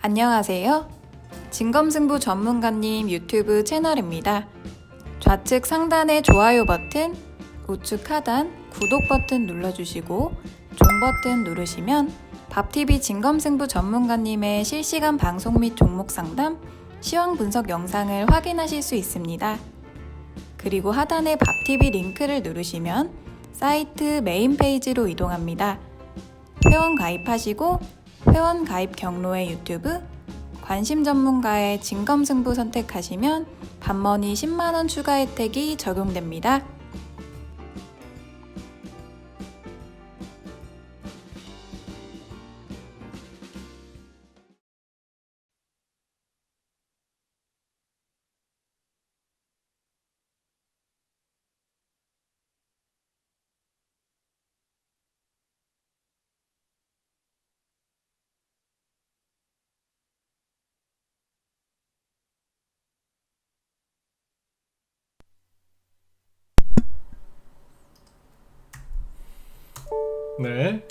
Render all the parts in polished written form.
안녕하세요. 진검승부 전문가님 유튜브 채널입니다. 좌측 상단의 좋아요 버튼, 우측 하단 구독 버튼 눌러주시고 종 버튼 누르시면 밥TV 진검승부 전문가님의 실시간 방송 및 종목 상담, 시황 분석 영상을 확인하실 수 있습니다. 그리고 하단의 밥TV 링크를 누르시면 사이트 메인 페이지로 이동합니다. 회원 가입하시고 회원 가입 경로의 유튜브, 관심 전문가의 진검승부 선택하시면 밥머니 10만원 추가 혜택이 적용됩니다. 네.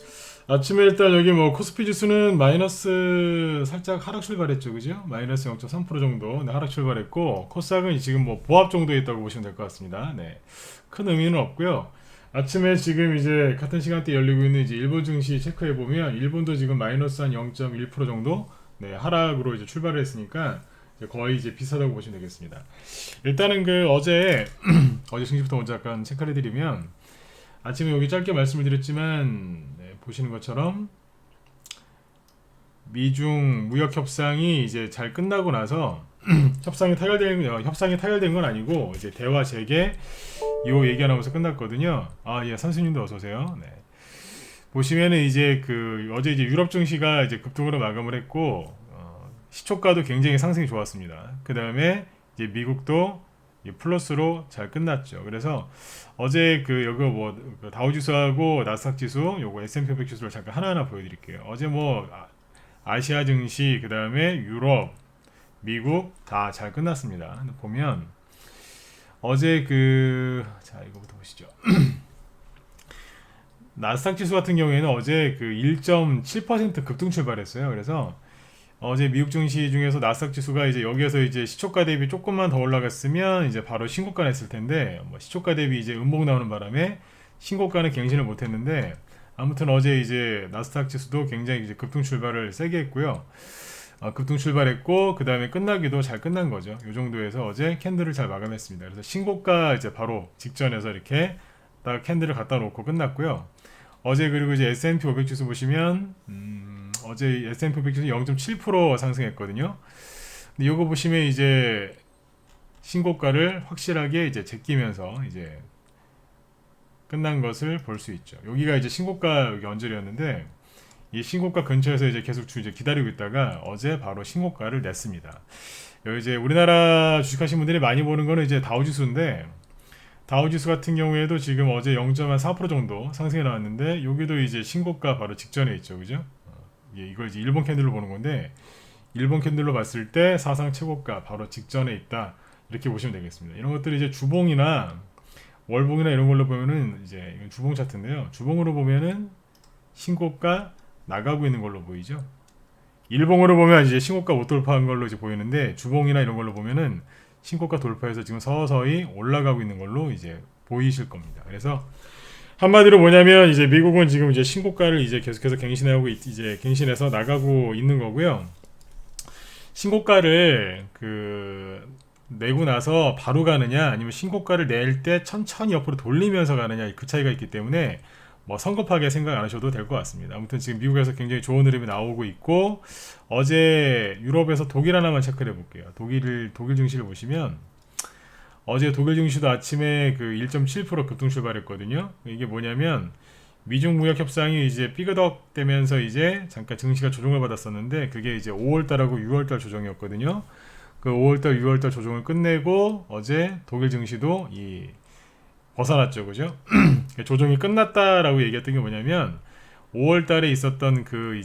아침에 일단 여기 뭐 코스피 지수는 마이너스 살짝 하락 출발했죠, 그죠? 마이너스 0.3% 정도 하락 출발했고, 코스닥은 지금 뭐 보합 정도에 있다고 보시면 될 것 같습니다. 네. 큰 의미는 없고요. 아침에 지금 이제 같은 시간대 열리고 있는 이제 일본 증시 체크해 보면 일본도 지금 마이너스 한 0.1% 정도 하락으로 이제 출발을 했으니까 거의 이제 비슷하다고 보시면 되겠습니다. 일단은 그 어제 어제 증시부터 먼저 약간 체크를 해드리면. 아침에 여기 짧게 말씀을 드렸지만 보시는 것처럼 미중 무역 협상이 이제 잘 끝나고 나서 협상이 타결된 건 아니고 이제 대화 재개 요 얘기 나오면서 끝났거든요. 예, 선수님도 어서 오세요. 네. 보시면은 이제 그 어제 이제 유럽 증시가 이제 급등으로 마감을 했고 시초가도 굉장히 상승이 좋았습니다. 그 다음에 이제 미국도 플러스로 잘 끝났죠. 그래서 어제 그 여기 뭐 다우지수하고 나스닥 지수, 요거 S&P 500 지수를 잠깐 하나하나 보여드릴게요. 어제 뭐 아시아 증시, 그 다음에 유럽, 미국 다 잘 끝났습니다. 보면 어제 자 이거부터 보시죠. 나스닥 지수 같은 경우에는 어제 그 1.7% 급등 출발했어요. 그래서 어제 미국 증시 중에서 나스닥 지수가 이제 여기에서 이제 시초가 대비 조금만 더 올라갔으면 이제 바로 신고가 냈을 텐데 뭐 시초가 대비 이제 음봉 나오는 바람에 신고가는 갱신을 못했는데 아무튼 어제 이제 나스닥 지수도 굉장히 이제 급등 출발을 세게 했고요. 급등 출발했고 그 다음에 끝나기도 잘 끝난 거죠. 이 정도에서 어제 캔들을 잘 마감했습니다. 그래서 신고가 이제 바로 직전에서 이렇게 딱 캔들을 갖다 놓고 끝났고요. 어제 그리고 이제 S&P 500 지수 보시면 어제 S&P 500 지수 0.7% 상승했거든요. 근데 이거 보시면 이제 신고가를 확실하게 이제 제끼면서 이제 끝난 것을 볼 수 있죠. 여기가 이제 신고가 여기 언저리였는데 이 신고가 근처에서 이제 계속 이제 기다리고 있다가 어제 바로 신고가를 냈습니다. 여기 이제 우리나라 주식하신 분들이 많이 보는 거는 이제 다우지수인데 다우지수 같은 경우에도 지금 어제 0.4% 정도 상승해 나왔는데 여기도 이제 신고가 바로 직전에 있죠, 그죠? 이걸 이제 일본 캔들로 보는 건데 일본 캔들로 봤을 때 사상 최고가 바로 직전에 있다 이렇게 보시면 되겠습니다. 이런 것들이 이제 주봉이나 월봉이나 이런 걸로 보면은 이제 이건 주봉 차트인데요. 주봉으로 보면은 신고가 나가고 있는 걸로 보이죠. 일봉으로 보면 이제 신고가 못 돌파한 걸로 이제 보이는데 주봉이나 이런 걸로 보면은 신고가 돌파해서 지금 서서히 올라가고 있는 걸로 이제 보이실 겁니다. 그래서 한마디로 뭐냐면 이제 미국은 지금 이제 신고가를 이제 계속해서 갱신하고 이제 갱신해서 나가고 있는 거고요. 신고가를 내고 나서 바로 가느냐 아니면 신고가를 낼 때 천천히 옆으로 돌리면서 가느냐 그 차이가 있기 때문에 뭐 성급하게 생각 안 하셔도 될 것 같습니다. 아무튼 지금 미국에서 굉장히 좋은 흐름이 나오고 있고 어제 유럽에서 독일 하나만 체크를 해볼게요. 독일 증시를 보시면 어제 독일 증시도 아침에 그 1.7% 급등 출발했거든요. 이게 뭐냐면 미중 무역 협상이 이제 삐그덕대면서 이제 잠깐 증시가 조정을 받았었는데 그게 이제 5월달하고 6월달 조정이었거든요. 그 5월달, 6월달 조정을 끝내고 어제 독일 증시도 벗어났죠, 그죠? 조정이 끝났다라고 얘기했던 게 뭐냐면 5월달에 있었던 그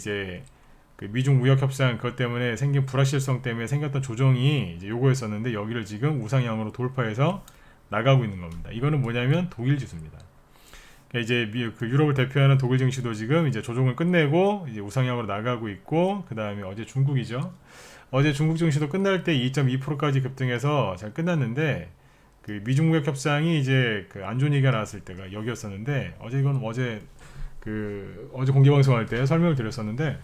미중 무역 협상 그것 때문에 생긴 불확실성 때문에 생겼던 조정이 이제 요거였었는데 여기를 지금 우상향으로 돌파해서 나가고 있는 겁니다. 이거는 뭐냐면 독일 지수입니다. 그러니까 이제 그 유럽을 대표하는 독일 증시도 지금 이제 조정을 끝내고 이제 우상향으로 나가고 있고, 그 다음에 어제 중국이죠. 어제 중국 증시도 끝날 때 2.2%까지 급등해서 잘 끝났는데, 그 미중 무역 협상이 이제 그 안 좋은 얘기가 나왔을 때가 여기였었는데, 어제 공개 방송할 때 설명을 드렸었는데,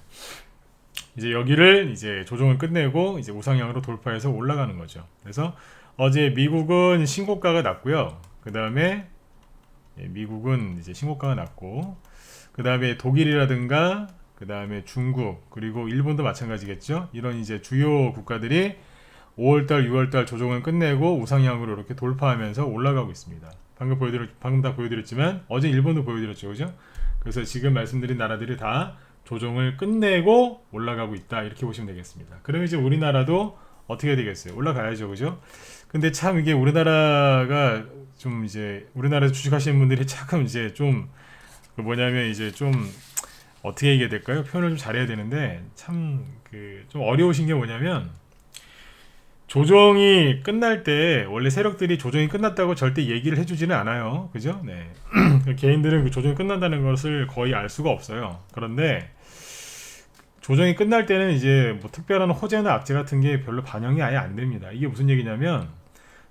이제 여기를 이제 조정을 끝내고 이제 우상향으로 돌파해서 올라가는 거죠. 그래서 어제 미국은 신고가가 났고요. 그 다음에 미국은 이제 신고가가 났고, 그 다음에 독일이라든가, 그 다음에 중국, 그리고 일본도 마찬가지겠죠. 이런 이제 주요 국가들이 5월달, 6월달 조정을 끝내고 우상향으로 이렇게 돌파하면서 올라가고 있습니다. 방금 다 보여드렸지만 어제 일본도 보여드렸죠, 그죠? 그래서 지금 말씀드린 나라들이 다 조정을 끝내고 올라가고 있다, 이렇게 보시면 되겠습니다. 그러면 이제 우리나라도 어떻게 되겠어요? 올라가야죠, 그죠? 근데 참 이게 우리나라가 좀 이제 우리나라에서 주식하시는 분들이 참 이제 좀 뭐냐면 이제 좀 어떻게 얘기해야 될까요? 표현을 좀 잘해야 되는데 참 그 좀 어려우신 게 뭐냐면, 조정이 끝날 때 원래 세력들이 조정이 끝났다고 절대 얘기를 해주지는 않아요, 그죠? 네. 개인들은 그 조정이 끝난다는 것을 거의 알 수가 없어요. 그런데 조정이 끝날 때는 이제 뭐 특별한 호재나 악재 같은 게 별로 반영이 아예 안 됩니다. 이게 무슨 얘기냐면,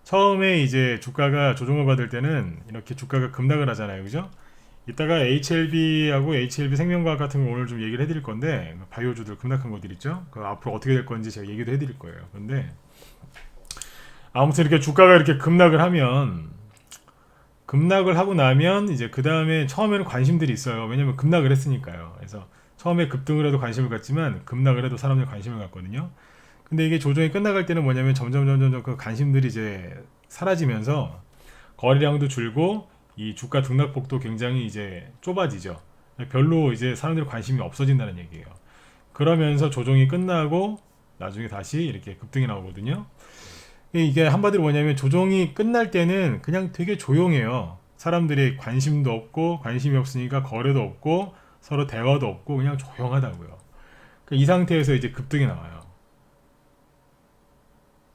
처음에 이제 주가가 조정을 받을 때는 이렇게 주가가 급락을 하잖아요, 그죠? 이따가 HLB하고 HLB 생명과학 같은 거 오늘 좀 얘기를 해드릴 건데, 바이오주들 급락한 것들 있죠? 그 앞으로 어떻게 될 건지 제가 얘기도 해드릴 거예요. 그런데 아무튼 이렇게 주가가 이렇게 급락을 하고 나면 이제 그 다음에 처음에는 관심들이 있어요. 왜냐면 급락을 했으니까요. 그래서 처음에 급등을 해도 관심을 갖지만 급락을 해도 사람들이 관심을 갖거든요. 근데 이게 조정이 끝나갈 때는 뭐냐면 점점 그 관심들이 이제 사라지면서 거래량도 줄고 이 주가 등락폭도 굉장히 이제 좁아지죠. 별로 이제 사람들이 관심이 없어진다는 얘기예요. 그러면서 조정이 끝나고 나중에 다시 이렇게 급등이 나오거든요. 이게 한마디로 뭐냐면, 조정이 끝날 때는 그냥 되게 조용해요. 사람들이 관심도 없고, 관심이 없으니까 거래도 없고 서로 대화도 없고 그냥 조용하다고요. 이 상태에서 이제 급등이 나와요.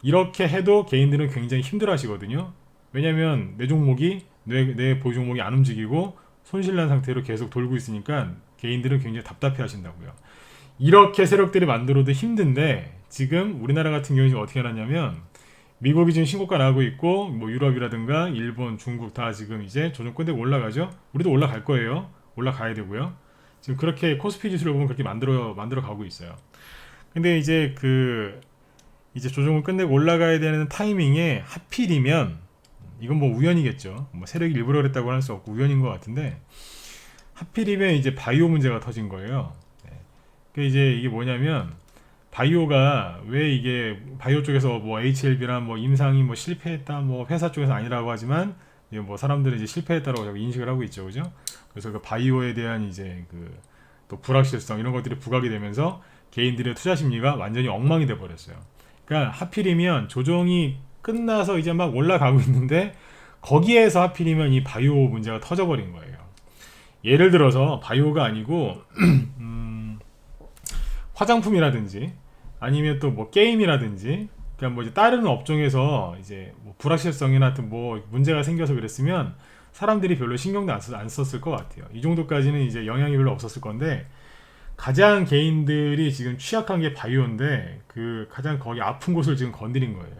이렇게 해도 개인들은 굉장히 힘들어 하시거든요. 왜냐면 내 종목이 내 보유 종목이 안 움직이고 손실난 상태로 계속 돌고 있으니까 개인들은 굉장히 답답해 하신다고요. 이렇게 세력들이 만들어도 힘든데, 지금 우리나라 같은 경우는 어떻게 하냐면, 미국이 지금 신고가 나고 있고, 뭐 유럽이라든가 일본, 중국 다 지금 이제 조정 끝내고 올라가죠. 우리도 올라갈 거예요. 올라가야 되고요. 지금 그렇게 코스피 지수를 보면 그렇게 만들어 가고 있어요. 근데 이제 이제 조정을 끝내고 올라가야 되는 타이밍에 하필이면, 이건 뭐 우연이겠죠. 뭐 세력이 일부러 그랬다고 할 수 없고 우연인 것 같은데, 하필이면 이제 바이오 문제가 터진 거예요. 그 이제 이게 뭐냐면, 바이오가 왜 이게 바이오 쪽에서 뭐 HLB나 뭐 임상이 뭐 실패했다, 뭐 회사 쪽에서 아니라고 하지만 이제 뭐 사람들은 이제 실패했다라고 자꾸 인식을 하고 있죠, 그죠? 그래서 그 바이오에 대한 이제 또 불확실성 이런 것들이 부각이 되면서 개인들의 투자 심리가 완전히 엉망이 돼 버렸어요. 그러니까 하필이면 조정이 끝나서 이제 막 올라가고 있는데, 거기에서 하필이면 이 바이오 문제가 터져버린 거예요. 예를 들어서 바이오가 아니고 화장품이라든지 아니면 또 뭐 게임이라든지, 그냥 뭐 이제 다른 업종에서 이제 뭐 불확실성이나 하여튼 뭐 문제가 생겨서 그랬으면 사람들이 별로 신경도 안 썼을 것 같아요. 이 정도까지는 이제 영향이 별로 없었을 건데, 가장 개인들이 지금 취약한 게 바이오인데 그 가장 거기 아픈 곳을 지금 건드린 거예요.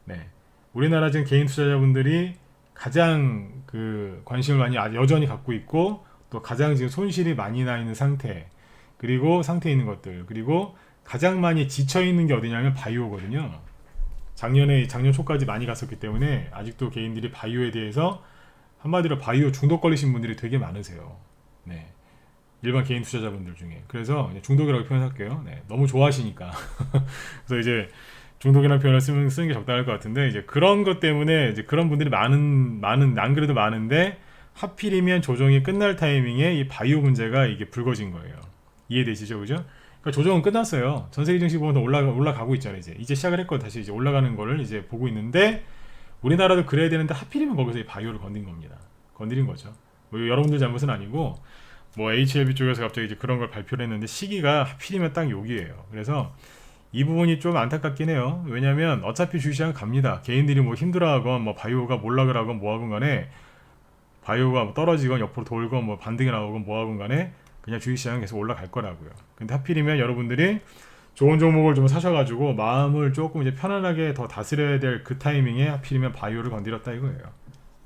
네, 우리나라 지금 개인 투자자분들이 가장 관심을 많이 여전히 갖고 있고, 또 가장 지금 손실이 많이 나 있는 상태, 그리고 상태에 있는 것들, 그리고 가장 많이 지쳐 있는 게 어디냐면 바이오거든요. 작년 초까지 많이 갔었기 때문에 아직도 개인들이 바이오에 대해서, 한마디로 바이오 중독 걸리신 분들이 되게 많으세요. 네, 일반 개인 투자자분들 중에. 그래서 중독이라고 표현할게요. 네, 너무 좋아하시니까. 그래서 이제 중독이라는 표현을 쓰는 게 적당할 것 같은데, 이제 그런 것 때문에 이제 그런 분들이 많은 안 그래도 많은데, 하필이면 조정이 끝날 타이밍에 이 바이오 문제가 이게 불거진 거예요. 이해되시죠, 그죠? 그러니까 조정은 끝났어요. 전 세계 증시 보면 올라가고 있잖아요. 이제 시작을 했고 다시 이제 올라가는 거를 이제 보고 있는데, 우리나라도 그래야 되는데 하필이면 거기서 이 바이오를 건드린 거죠. 뭐 여러분들 잘못은 아니고, 뭐 HLB 쪽에서 갑자기 이제 그런 걸 발표를 했는데 시기가 하필이면 딱 여기예요. 그래서 이 부분이 좀 안타깝긴 해요. 왜냐면 어차피 주식시장 갑니다. 개인들이 뭐 힘들어하건 뭐 바이오가 몰락을 하건 뭐하건 간에 바이오가 뭐 떨어지건 옆으로 돌건 뭐 반등이 나오건 뭐하건 간에 그냥 주식시장은 계속 올라갈 거라고요. 근데 하필이면 여러분들이 좋은 종목을 좀 사셔가지고 마음을 조금 이제 편안하게 더 다스려야 될 그 타이밍에 하필이면 바이오를 건드렸다 이거예요.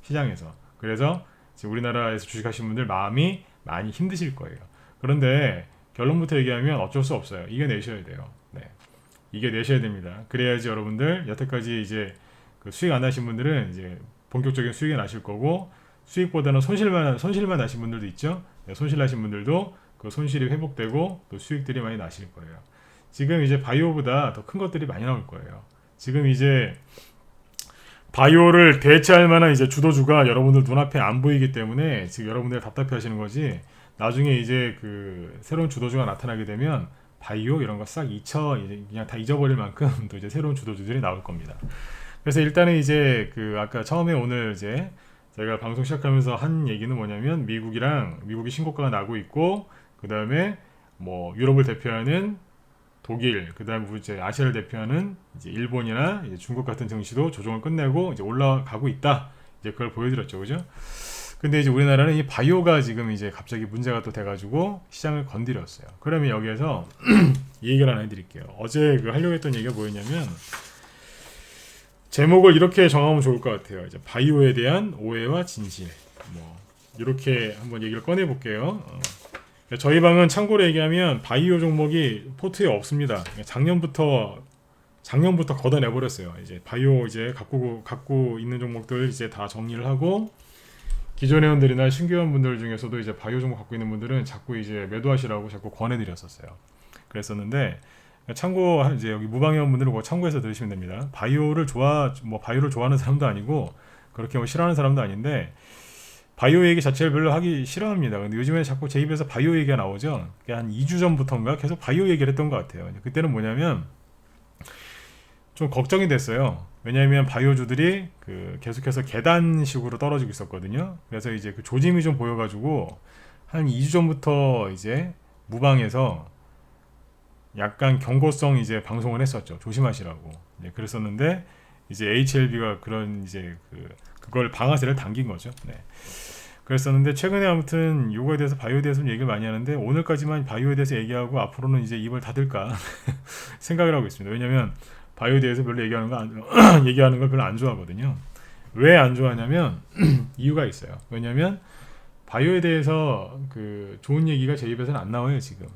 시장에서. 그래서 지금 우리나라에서 주식하시는 분들 마음이 많이 힘드실 거예요. 그런데 결론부터 얘기하면 어쩔 수 없어요. 이겨내셔야 돼요. 네. 이겨내셔야 됩니다. 그래야지 여러분들 여태까지 이제 그 수익 안 나신 분들은 이제 본격적인 수익이 나실 거고, 수익보다는 손실만 나신 분들도 있죠. 네, 손실 나신 분들도 그 손실이 회복되고 또 수익들이 많이 나실 거예요. 지금 이제 바이오보다 더 큰 것들이 많이 나올 거예요. 지금 이제 바이오를 대체할 만한 이제 주도주가 여러분들 눈앞에 안 보이기 때문에 지금 여러분들 답답해 하시는 거지, 나중에 이제 그 새로운 주도주가 나타나게 되면 바이오 이런 거 싹 이제 그냥 다 잊어버릴 만큼 또 이제 새로운 주도주들이 나올 겁니다. 그래서 일단은 이제 그 아까 처음에 오늘 이제 제가 방송 시작하면서 한 얘기는 뭐냐면, 미국이 신고가가 나고 있고, 그 다음에 뭐 유럽을 대표하는 독일, 그 다음에 이제 아시아를 대표하는 이제 일본이나 이제 중국 같은 증시도 조정을 끝내고 이제 올라가고 있다. 이제 그걸 보여드렸죠, 그죠? 근데 이제 우리나라는 이 바이오가 지금 이제 갑자기 문제가 또 돼가지고 시장을 건드렸어요. 그러면 여기에서 이 얘기를 하나 해드릴게요. 어제 그 하려고 했던 얘기가 뭐였냐면, 제목을 이렇게 정하면 좋을 것 같아요. 이제 바이오에 대한 오해와 진실. 뭐 이렇게 한번 얘기를 꺼내 볼게요. 저희 방은 참고로 얘기하면 바이오 종목이 포트에 없습니다. 작년부터 걷어내 버렸어요. 이제 바이오 이제 갖고 있는 종목들 이제 다 정리를 하고, 기존 회원들이나 신규 회원분들 중에서도 이제 바이오 종목 갖고 있는 분들은 자꾸 이제 매도하시라고 자꾸 권해드렸었어요. 그랬었는데, 참고 이제 여기 무방 회원분들은 그거 참고해서 들으시면 됩니다. 바이오를 좋아하는 사람도 아니고 그렇게 뭐 싫어하는 사람도 아닌데, 바이오 얘기 자체를 별로 하기 싫어합니다. 근데 요즘에 자꾸 제 입에서 바이오 얘기가 나오죠. 한 2주 전부터인가 계속 바이오 얘기를 했던 것 같아요. 그때는 뭐냐면 좀 걱정이 됐어요. 왜냐하면 바이오주들이 그 계속해서 계단식으로 떨어지고 있었거든요. 그래서 이제 그 조짐이 좀 보여가지고 한 2주 전부터 이제 무방에서 약간 경고성 이제 방송을 했었죠. 조심하시라고. 네, 그랬었는데 이제 HLB가 그런 이제 그걸 방아쇠를 당긴 거죠. 네. 그랬었는데 최근에 아무튼 요거에 대해서 바이오에 대해서 얘기를 많이 하는데, 오늘까지만 바이오에 대해서 얘기하고 앞으로는 이제 입을 닫을까 생각을 하고 있습니다. 왜냐면 바이오에 대해서 별로 얘기하는 걸 별로 안 좋아하거든요. 왜 안 좋아하냐면 이유가 있어요. 왜냐면 바이오에 대해서 그 좋은 얘기가 제 입에서는 안 나와요. 지금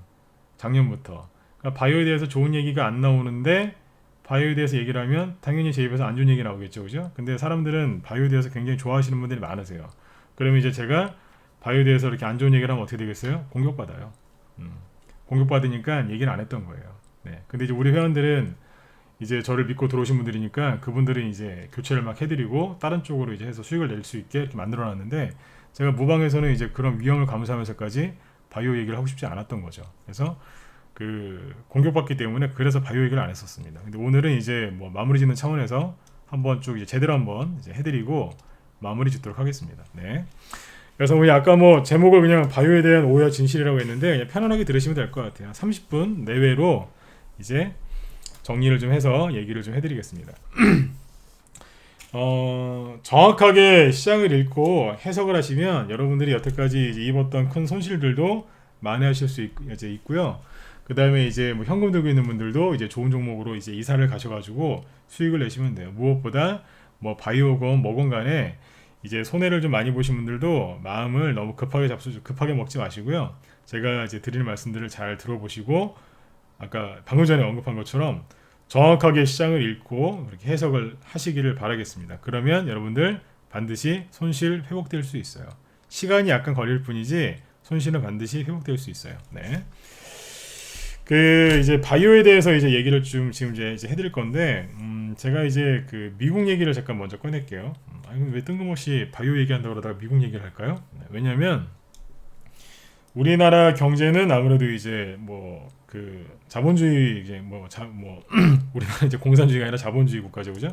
작년부터. 그러니까 바이오에 대해서 좋은 얘기가 안 나오는데, 바이오에 대해서 얘기를 하면 당연히 제 입에서 안 좋은 얘기 나오겠죠, 그죠? 근데 사람들은 바이오에 대해서 굉장히 좋아하시는 분들이 많으세요. 그러면 이제 제가 바이오에 대해서 이렇게 안 좋은 얘기를 하면 어떻게 되겠어요? 공격받아요. 공격받으니까 얘기를 안 했던 거예요. 네. 근데 이제 우리 회원들은 이제 저를 믿고 들어오신 분들이니까 그분들은 이제 교체를 막 해드리고 다른 쪽으로 이제 해서 수익을 낼 수 있게 이렇게 만들어놨는데, 제가 무방에서는 이제 그런 위험을 감수하면서까지 바이오 얘기를 하고 싶지 않았던 거죠. 그래서 그 공격받기 때문에 그래서 바이오 얘기를 안 했었습니다. 근데 오늘은 이제 뭐 마무리 짓는 차원에서 한번 쭉 이제 제대로 한번 이제 해드리고 마무리 짓도록 하겠습니다. 네. 그래서 우리 아까 뭐 제목을 그냥 바이오에 대한 오해와 진실이라고 했는데, 그냥 편안하게 들으시면 될 것 같아요. 30분 내외로 이제 정리를 좀 해서 얘기를 좀 해드리겠습니다. 정확하게 시장을 읽고 해석을 하시면 여러분들이 여태까지 이제 입었던 큰 손실들도 만회하실 수 있고요. 그 다음에 이제 뭐 현금 들고 있는 분들도 이제 좋은 종목으로 이제 이사를 가셔가지고 수익을 내시면 돼요. 무엇보다 뭐 바이오건 뭐건 간에 이제 손해를 좀 많이 보신 분들도 마음을 너무 급하게 먹지 마시고요. 제가 이제 드리는 말씀들을 잘 들어보시고, 아까 방금 전에 언급한 것처럼 정확하게 시장을 읽고 그렇게 해석을 하시기를 바라겠습니다. 그러면 여러분들 반드시 손실 회복될 수 있어요. 시간이 약간 걸릴 뿐이지 손실은 반드시 회복될 수 있어요. 네. 그 이제 바이오에 대해서 이제 얘기를 좀 지금 이제 해드릴 건데, 제가 이제 그 미국 얘기를 잠깐 먼저 꺼낼게요. 왜 뜬금없이 바이오 얘기한다고 그러다가 미국 얘기를 할까요? 네, 왜냐면 우리나라 경제는 아무래도 이제 뭐 그 자본주의 이제 우리나라 이제 공산주의가 아니라 자본주의 국가죠, 그죠?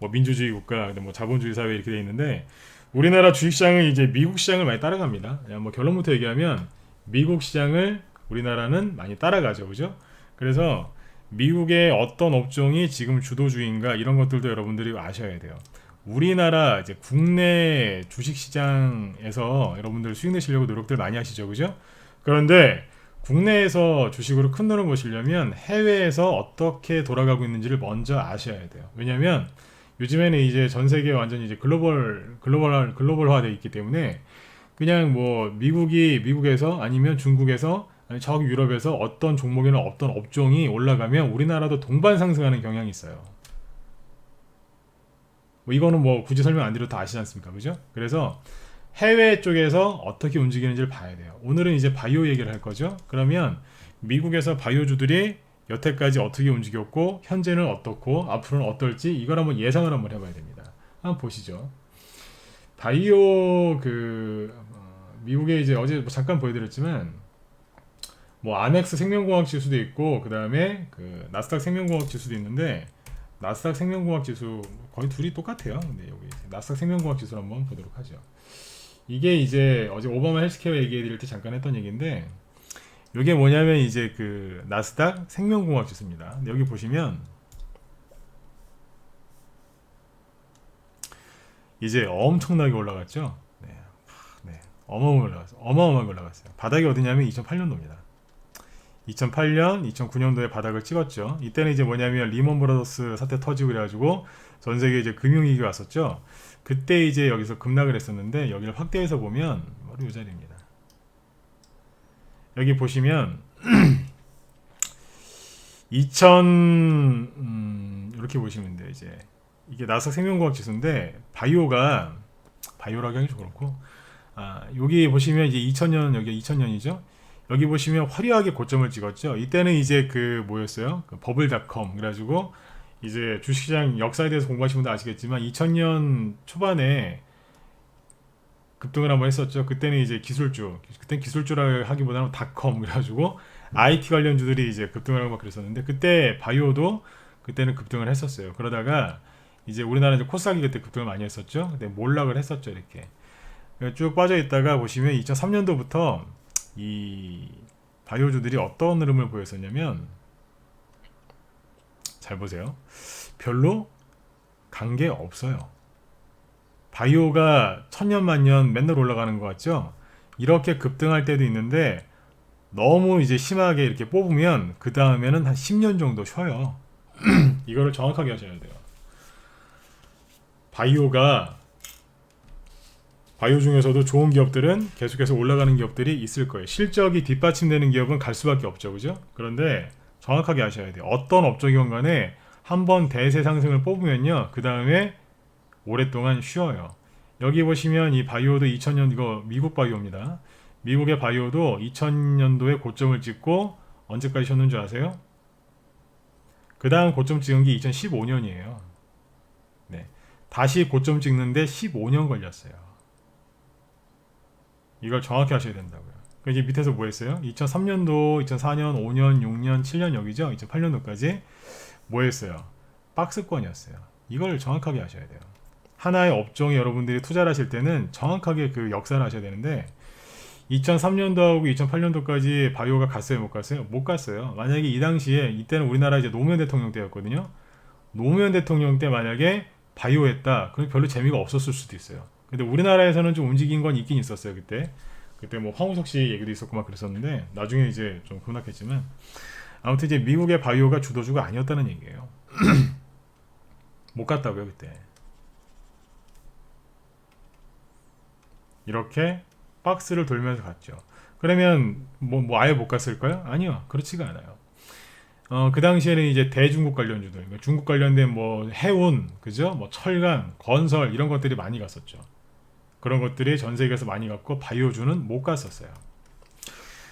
뭐 민주주의 국가, 근데 뭐 자본주의 사회 이렇게 돼 있는데, 우리나라 주식시장은 이제 미국 시장을 많이 따라갑니다. 그냥 뭐 결론부터 얘기하면 미국 시장을 우리나라는 많이 따라가죠, 그죠? 그래서 미국의 어떤 업종이 지금 주도주의인가 이런 것들도 여러분들이 아셔야 돼요. 우리나라 이제 국내 주식시장에서 여러분들 수익 내시려고 노력들 많이 하시죠, 그죠? 그런데 국내에서 주식으로 큰 돈을 버시려면 해외에서 어떻게 돌아가고 있는지를 먼저 아셔야 돼요. 왜냐하면 요즘에는 이제 전 세계 완전히 이제 글로벌화되어 있기 때문에 그냥 뭐 미국에서 아니면 중국에서 아니 저기 유럽에서 어떤 종목이나 어떤 업종이 올라가면 우리나라도 동반 상승하는 경향이 있어요. 뭐 이거는 뭐 굳이 설명 안 드려도 다 아시지 않습니까? 그죠? 그래서 해외 쪽에서 어떻게 움직이는지를 봐야 돼요. 오늘은 이제 바이오 얘기를 할 거죠. 그러면 미국에서 바이오주들이 여태까지 어떻게 움직였고 현재는 어떻고 앞으로는 어떨지 이걸 한번 예상을 한번 해봐야 됩니다. 한번 보시죠. 바이오 미국에 이제 어제 뭐 잠깐 보여드렸지만 뭐 아멕스 생명공학 지수도 있고 그 다음에 그 나스닥 생명공학 지수도 있는데 나스닥 생명공학 지수 거의 둘이 똑같아요. 근데 여기 나스닥 생명공학 지수를 한번 보도록 하죠. 이게 이제 어제 오바마 헬스케어 얘기해드릴 때 잠깐 했던 얘기인데 이게 뭐냐면 이제 그 나스닥 생명공학 지수입니다. 근데 여기 보시면 이제 엄청나게 올라갔죠. 네, 네. 어마어마하게 올라갔어요. 바닥이 어디냐면 2008년도입니다. 2008년, 2009년도에 바닥을 찍었죠. 이때는 이제 뭐냐면 리먼 브라더스 사태 터지고 그래가지고 전 세계 이제 금융위기 왔었죠. 그때 이제 여기서 급락을 했었는데 여기를 확대해서 보면 바로 이 자리입니다. 여기 보시면 2000 이렇게 보시면 돼요. 이제 이게 나스닥 생명과학 지수인데 바이오라고 하기 좀 그렇고 여기 보시면 이제 2000년 여기 2000년이죠. 여기 보시면 화려하게 고점을 찍었죠. 이때는 이제 그 뭐였어요? 그 버블닷컴 그래가지고 이제 주식시장 역사에 대해서 공부하신 분도 아시겠지만 2000년 초반에 급등을 한번 했었죠. 그때는 이제 그땐 기술주라 하기보다는 닷컴 그래가지고 IT 관련주들이 이제 급등을 하고 막 그랬었는데 그때 바이오도 그때는 급등을 했었어요. 그러다가 이제 우리나라 이제 코스닥이 그때 급등을 많이 했었죠. 근데 몰락을 했었죠. 이렇게 쭉 빠져 있다가 보시면 2003년도부터 이 바이오주들이 어떤 흐름을 보였었냐면 잘 보세요. 별로 간 게 없어요. 바이오가 천년 만년 맨날 올라가는 것 같죠? 이렇게 급등할 때도 있는데 너무 이제 심하게 이렇게 뽑으면 그 다음에는 한 10년 정도 쉬어요. 이거를 정확하게 하셔야 돼요. 바이오 중에서도 좋은 기업들은 계속해서 올라가는 기업들이 있을 거예요. 실적이 뒷받침되는 기업은 갈 수밖에 없죠. 그죠? 그런데 정확하게 아셔야 돼요. 어떤 업종이건 간에 한번 대세 상승을 뽑으면요. 그 다음에 오랫동안 쉬어요. 여기 보시면 이 바이오도 2000년 이거 미국 바이오입니다. 미국의 바이오도 2000년도에 고점을 찍고 언제까지 쉬었는 줄 아세요? 그 다음 고점 찍은 게 2015년이에요. 네. 다시 고점 찍는데 15년 걸렸어요. 이걸 정확히 하셔야 된다고요. 이제 밑에서 뭐 했어요? 2003년도, 2004년, 5년, 6년, 7년 여기죠? 2008년도까지 뭐 했어요? 박스권이었어요. 이걸 정확하게 하셔야 돼요. 하나의 업종에 여러분들이 투자를 하실 때는 정확하게 그 역사를 하셔야 되는데 2003년도하고 2008년도까지 바이오가 갔어요? 못 갔어요? 못 갔어요. 만약에 이 당시에 이때는 우리나라 이제 노무현 대통령 때였거든요. 노무현 대통령 때 만약에 바이오 했다. 그럼 별로 재미가 없었을 수도 있어요. 근데 우리나라에서는 좀 움직인 건 있긴 있었어요. 그때 뭐 황우석 씨 얘기도 있었고 막 그랬었는데 나중에 이제 좀 급락했지만 아무튼 이제 미국의 바이오가 주도주가 아니었다는 얘기예요. 못 갔다고요 그때. 이렇게 박스를 돌면서 갔죠. 그러면 뭐 아예 못 갔을까요? 아니요, 그렇지가 않아요. 그 당시에는 이제 대중국 관련주들, 그러니까 중국 관련된 뭐 해운, 그죠? 뭐 철강, 건설 이런 것들이 많이 갔었죠. 그런 것들이 전 세계에서 많이 갔고 바이오주는 못 갔었어요.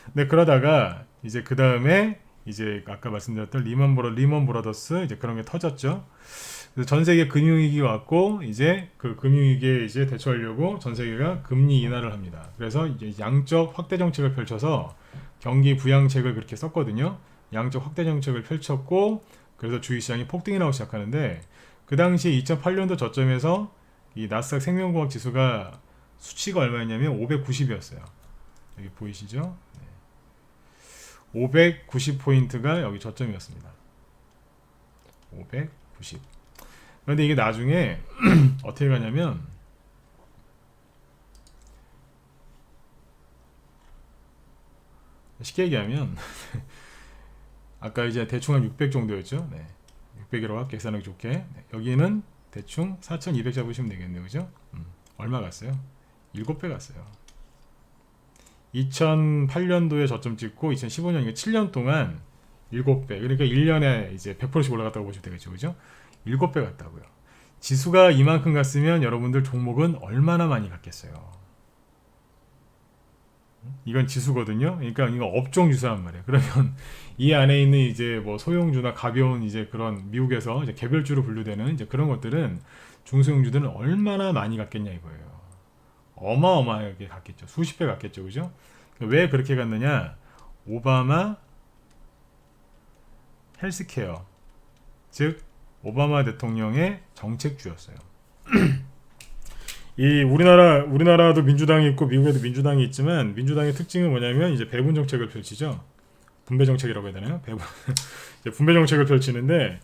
근데 그러다가 이제 그 다음에 이제 아까 말씀드렸던 리먼 브라더스 이제 그런 게 터졌죠. 그래서 전 세계 금융위기가 왔고 이제 그 금융위기에 이제 대처하려고 전 세계가 금리 인하를 합니다. 그래서 이제 양적 확대 정책을 펼쳐서 경기 부양책을 그렇게 썼거든요. 양적 확대 정책을 펼쳤고 그래서 주식시장이 폭등이 나오기 시작하는데 그 당시 2008년도 저점에서 이 나스닥 생명공학 지수가 수치가 얼마였냐면 590이었어요. 여기 보이시죠? 590포인트가 여기 저점이었습니다. 590. 그런데 이게 나중에 어떻게 가냐면 쉽게 얘기하면 아까 이제 대충 한 600 정도였죠. 네. 600이라고 계산하기 좋게. 네. 여기는 대충 4200 잡으시면 되겠네요. 그죠? 얼마 갔어요? 7배 갔어요. 2008년도에 저점 찍고 2015년, 이게 7년 동안 7배. 그러니까 1년에 이제 100%씩 올라갔다고 보시면 되겠죠. 그죠? 7배 갔다고요. 지수가 이만큼 갔으면 여러분들 종목은 얼마나 많이 갔겠어요. 이건 지수거든요. 그러니까 이거 업종 지수란 말이에요. 그러면 이 안에 있는 이제 뭐 소형주나 가벼운 이제 그런 미국에서 이제 개별주로 분류되는 이제 그런 것들은 중소형주들은 얼마나 많이 갔겠냐 이거예요. 어마어마하게 갔겠죠. 수십 배 갔겠죠. 그죠? 왜 그렇게 갔느냐? 오바마 헬스케어, 즉 오바마 대통령의 정책주였어요. 이 우리나라도 민주당이 있고 미국에도 민주당이 있지만 민주당의 특징은 뭐냐면 이제 배분 정책을 펼치죠. 분배 정책이라고 해야 되나요? 배분 이제 분배 정책을 펼치는데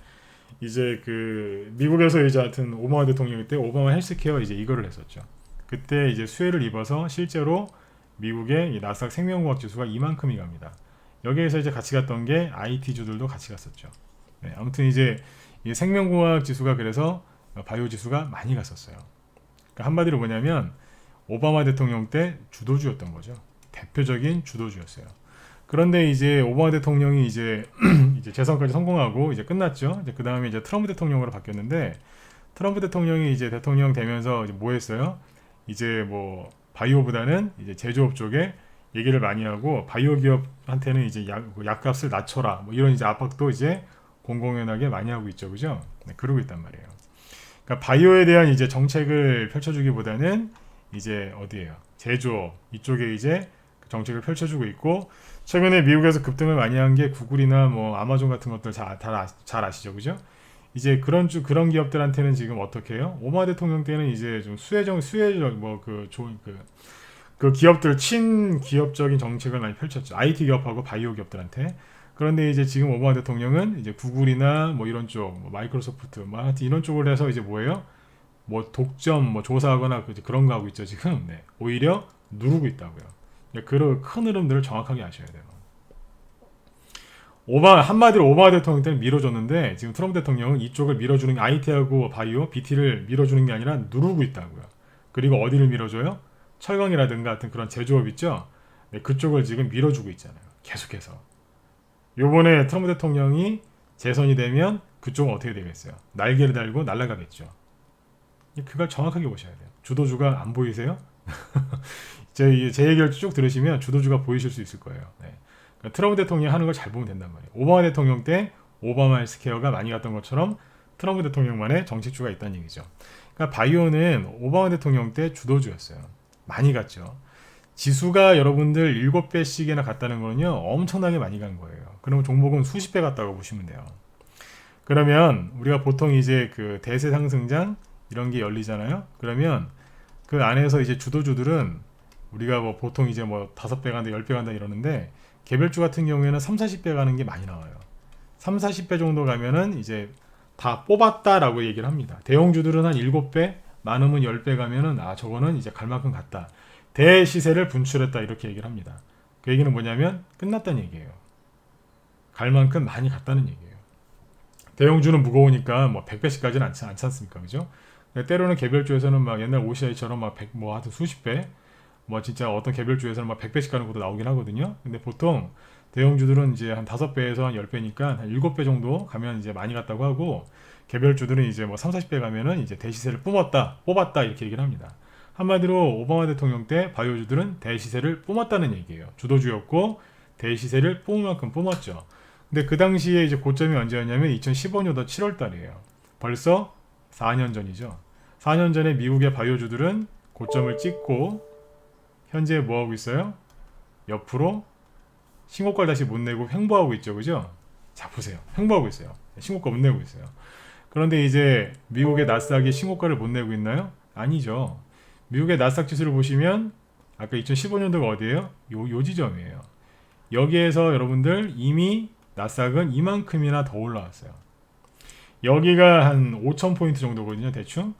이제 그 미국에서 이제 하여튼 오바마 대통령 때 오바마 헬스케어 이제 이거를 했었죠. 그때 이제 수혜를 입어서 실제로 미국의 이 나스닥 생명공학 지수가 이만큼이 갑니다. 여기에서 이제 같이 갔던 게 IT 주들도 같이 갔었죠. 네, 아무튼 이제 이 생명공학 지수가 그래서 바이오 지수가 많이 갔었어요. 그러니까 한마디로 뭐냐면 오바마 대통령 때 주도주였던 거죠. 대표적인 주도주였어요. 그런데 이제 오바마 대통령이 이제 이제 재선까지 성공하고 이제 끝났죠. 이제 그 다음에 이제 트럼프 대통령으로 바뀌었는데 트럼프 대통령이 이제 대통령 되면서 이제 뭐 했어요? 이제 뭐 바이오보다는 이제 제조업 쪽에 얘기를 많이 하고 바이오 기업한테는 이제 약값을 낮춰라 뭐 이런 이제 압박도 이제 공공연하게 많이 하고 있죠, 그죠? 네, 그러고 있단 말이에요. 그러니까 바이오에 대한 이제 정책을 펼쳐주기보다는 이제 어디예요? 제조업 이쪽에 이제 정책을 펼쳐주고 있고 최근에 미국에서 급등을 많이 한 게 구글이나 뭐 아마존 같은 것들 잘 아시죠, 그죠? 이제 그런 기업들한테는 지금 어떻게 해요? 오바마 대통령 때는 이제 좀 수혜적 뭐 그 좋은 그 기업들 친기업적인 정책을 많이 펼쳤죠. IT 기업하고 바이오 기업들한테. 그런데 이제 지금 오바마 대통령은 이제 구글이나 뭐 이런 쪽, 뭐 마이크로소프트, 뭐 하여튼 이런 쪽을 해서 이제 뭐예요? 뭐 독점, 뭐 조사하거나 그런 거 하고 있죠 지금. 네. 오히려 누르고 있다고요. 그런 큰 흐름들을 정확하게 아셔야 돼요. 한마디로 오바마 대통령 때는 밀어줬는데 지금 트럼프 대통령은 이쪽을 밀어주는 게 IT하고 바이오, BT를 밀어주는 게 아니라 누르고 있다고요. 그리고 어디를 밀어줘요? 철강이라든가 같은 그런 제조업 있죠? 네, 그쪽을 지금 밀어주고 있잖아요. 계속해서. 요번에 트럼프 대통령이 재선이 되면 그쪽은 어떻게 되겠어요? 날개를 달고 날아가겠죠. 그걸 정확하게 보셔야 돼요. 주도주가 안 보이세요? 제 얘기를 쭉 들으시면 주도주가 보이실 수 있을 거예요. 네. 그러니까 트럼프 대통령이 하는 걸 잘 보면 된단 말이에요. 오바마 대통령 때 오바마 헬스케어가 많이 갔던 것처럼 트럼프 대통령만의 정책주가 있다는 얘기죠. 그러니까 바이오는 오바마 대통령 때 주도주였어요. 많이 갔죠. 지수가 여러분들 7배씩이나 갔다는 거는요 엄청나게 많이 간 거예요. 그러면 종목은 수십 배 갔다고 보시면 돼요. 그러면 우리가 보통 이제 그 대세 상승장 이런 게 열리잖아요. 그러면 그 안에서 이제 주도주들은 우리가 뭐 보통 이제 뭐 5배 간다 10배 간다 이러는데 개별주 같은 경우에는 3, 40배 가는 게 많이 나와요. 3, 40배 정도 가면은 이제 다 뽑았다라고 얘기를 합니다. 대형주들은 한 7배, 많으면 10배 가면은 저거는 이제 갈 만큼 갔다. 대시세를 분출했다 이렇게 얘기를 합니다. 그 얘기는 뭐냐면 끝났다는 얘기예요. 갈 만큼 많이 갔다는 얘기예요. 대형주는 무거우니까 뭐 100배씩까지는 않지 않습니까? 그죠? 때로는 개별주에서는 막 옛날 OCI처럼 막 100, 뭐 하여튼 수십 배, 뭐 진짜 어떤 개별주에서는 막 100배씩 가는 것도 나오긴 하거든요. 근데 보통 대형주들은 이제 한 5배에서 한 10배니까 한 7배 정도 가면 이제 많이 갔다고 하고 개별주들은 이제 뭐 3, 40배 가면은 이제 대시세를 뽑았다 이렇게 얘기를 합니다. 한마디로 오바마 대통령 때 바이오주들은 대시세를 뿜었다는 얘기예요. 주도주였고 대시세를 뿜을 만큼 뿜었죠. 근데 그 당시에 이제 고점이 언제였냐면 2015년도 7월 달이에요. 벌써 4년 전이죠. 4년 전에 미국의 바이오주들은 고점을 찍고 현재 뭐 하고 있어요? 옆으로 신고가를 다시 못 내고 횡보하고 있죠. 그죠? 자 보세요. 횡보하고 있어요. 신고가 못 내고 있어요. 그런데 이제 미국의 나스닥이 신고가를 못 내고 있나요? 아니죠. 미국의 나스닥 지수를 보시면 아까 2015년도가 어디예요? 요 지점이에요. 여기에서 여러분들 이미 나스닥은 이만큼이나 더 올라왔어요. 여기가 한 5,000포인트 정도거든요, 대충.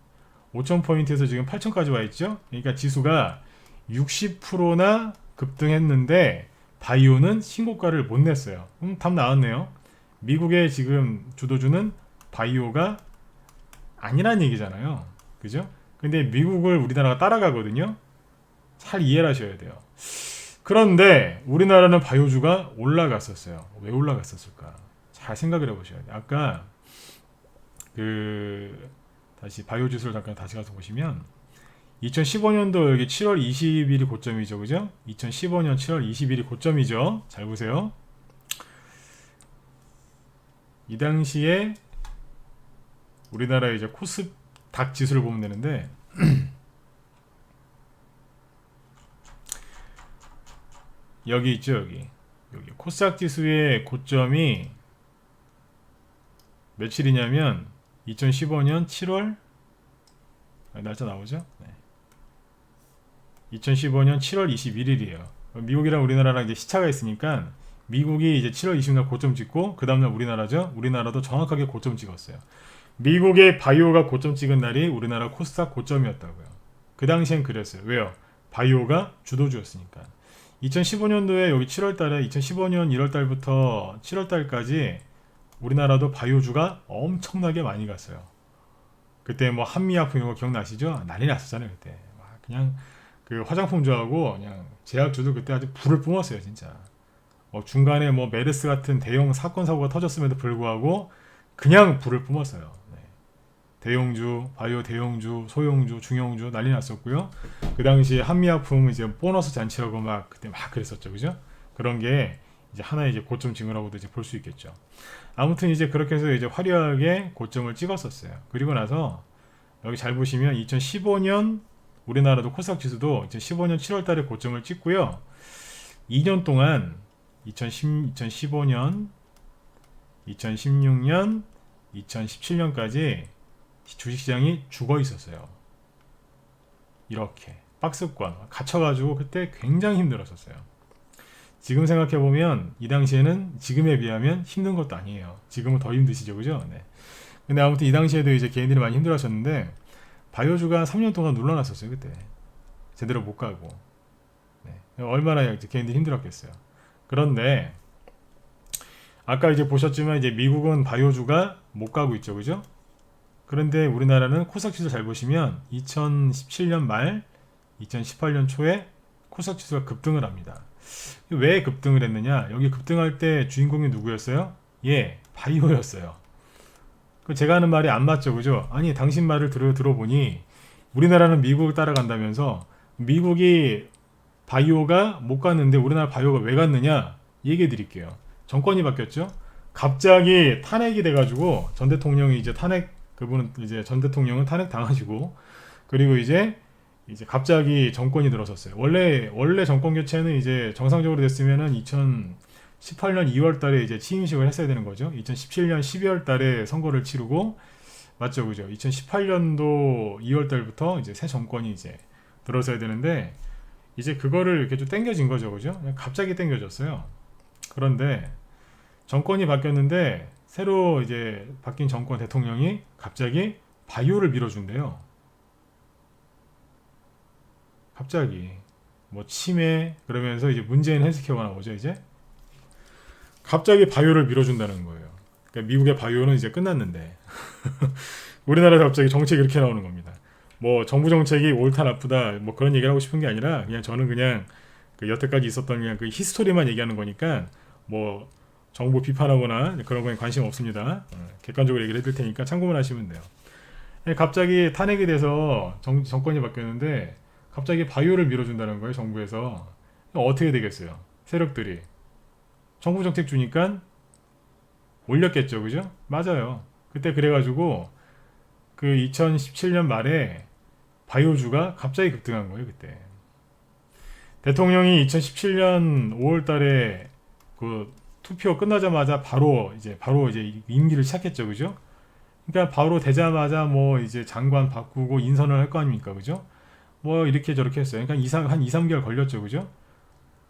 5,000포인트에서 지금 8,000까지 와 있죠. 그러니까 지수가 60%나 급등했는데 바이오는 신고가를 못 냈어요. 답 나왔네요. 미국의 지금 주도주는 바이오가 아니란 얘기잖아요. 그죠? 근데 미국을 우리나라가 따라가거든요. 잘 이해를 하셔야 돼요. 그런데 우리나라는 바이오주가 올라갔었어요. 왜 올라갔었을까? 잘 생각을 해보셔야 돼요. 아까 다시 바이오 지수를 잠깐 다시 가서 보시면 2015년도 여기 7월 20일이 고점이죠. 그죠? 2015년 7월 20일이 고점이죠. 잘 보세요. 이 당시에 우리나라의 이제 코스닥 지수를 보면 되는데 여기 있죠. 여기 코스닥 지수의 고점이 며칠이냐면 2015년 7월 날짜 나오죠? 네. 2015년 7월 21일이에요. 미국이랑 우리나라랑 이제 시차가 있으니까 미국이 이제 7월 20일 고점 찍고 그 다음날 우리나라죠. 우리나라도 정확하게 고점 찍었어요. 미국의 바이오가 고점 찍은 날이 우리나라 코스닥 고점이었다고요. 그 당시엔 그랬어요. 왜요? 바이오가 주도주였으니까. 2015년도에 여기 7월달에 2015년 1월달부터 7월달까지 우리나라도 바이오주가 엄청나게 많이 갔어요. 그때 뭐 한미약품 이런 거 기억나시죠? 난리 났었잖아요 그때. 그냥 그 화장품주하고 그냥 제약주도 그때 아주 불을 뿜었어요 진짜. 중간에 뭐 메르스 같은 대형 사건 사고가 터졌음에도 불구하고 그냥 불을 뿜었어요. 네. 대형주, 바이오 대형주, 소형주, 중형주 난리 났었고요. 그 당시에 한미약품 이제 보너스 잔치라고 막 그때 막 그랬었죠, 그죠? 그런 게 이제 하나의 이제 고점 징후라고도 이제 볼 수 있겠죠. 아무튼 이제 그렇게 해서 이제 화려하게 고점을 찍었었어요. 그리고 나서 여기 잘 보시면 2015년 우리나라도 코스닥 지수도 2015년 7월달에 고점을 찍고요. 2년 동안 2015년, 2016년, 2017년까지 주식시장이 죽어 있었어요. 이렇게 박스권 갇혀가지고 그때 굉장히 힘들었었어요. 지금 생각해보면 이 당시에는 지금에 비하면 힘든 것도 아니에요. 지금은 더 힘드시죠, 그죠? 네. 근데 아무튼 이 당시에도 이제 개인들이 많이 힘들어하셨는데 바이오주가 3년 동안 눌러놨었어요 그때. 제대로 못 가고. 네. 얼마나 이제 개인들이 힘들었겠어요. 그런데 아까 이제 보셨지만 이제 미국은 바이오주가 못 가고 있죠, 그죠? 그런데 우리나라는 코스닥 지수 잘 보시면 2017년 말, 2018년 초에 코스닥 지수가 급등을 합니다. 왜 급등을 했느냐? 여기 급등할 때 주인공이 누구였어요? 예, 바이오였어요. 제가 하는 말이 안 맞죠, 그죠? 아니, 당신 말을 들어보니 우리나라는 미국을 따라간다면서 미국이 바이오가 못 갔는데 우리나라 바이오가 왜 갔느냐? 얘기해 드릴게요. 정권이 바뀌었죠? 갑자기 탄핵이 돼가지고 전 대통령이 이제 그분은 이제 전 대통령은 탄핵 당하시고 그리고 이제 갑자기 정권이 들어섰어요. 원래 정권 교체는 이제 정상적으로 됐으면은 2018년 2월 달에 이제 취임식을 했어야 되는 거죠. 2017년 12월 달에 선거를 치르고 맞죠, 그죠? 2018년도 2월 달부터 이제 새 정권이 이제 들어서야 되는데 이제 그거를 이렇게 좀 땡겨진 거죠, 그죠? 그냥 갑자기 땡겨졌어요. 그런데 정권이 바뀌었는데 새로 이제 바뀐 정권 대통령이 갑자기 바이오를 밀어준대요. 갑자기 뭐 치매 그러면서 이제 문재인 헬스케어가 나오죠 이제. 갑자기 바이오를 밀어준다는 거예요. 그러니까 미국의 바이오는 이제 끝났는데 우리나라에서 갑자기 정책이 이렇게 나오는 겁니다. 뭐 정부 정책이 옳다 나쁘다 뭐 그런 얘기를 하고 싶은 게 아니라 그냥 저는 그냥 그 여태까지 있었던 그냥 그 히스토리만 얘기하는 거니까 뭐 정부 비판하거나 그런 거에 관심 없습니다. 객관적으로 얘기를 해드릴 테니까 참고만 하시면 돼요. 갑자기 탄핵이 돼서 정권이 바뀌었는데 갑자기 바이오를 밀어준다는 거예요, 정부에서. 어떻게 되겠어요? 세력들이. 정부 정책 주니까 올렸겠죠, 그죠? 맞아요. 그때 그래가지고 그 2017년 말에 바이오주가 갑자기 급등한 거예요, 그때. 대통령이 2017년 5월 달에 그 투표 끝나자마자 바로 이제 임기를 시작했죠, 그죠? 그러니까 바로 되자마자 뭐 이제 장관 바꾸고 인선을 할 거 아닙니까, 그죠? 뭐 이렇게 저렇게 했어요. 그러니까 한 2, 3개월 걸렸죠, 그죠?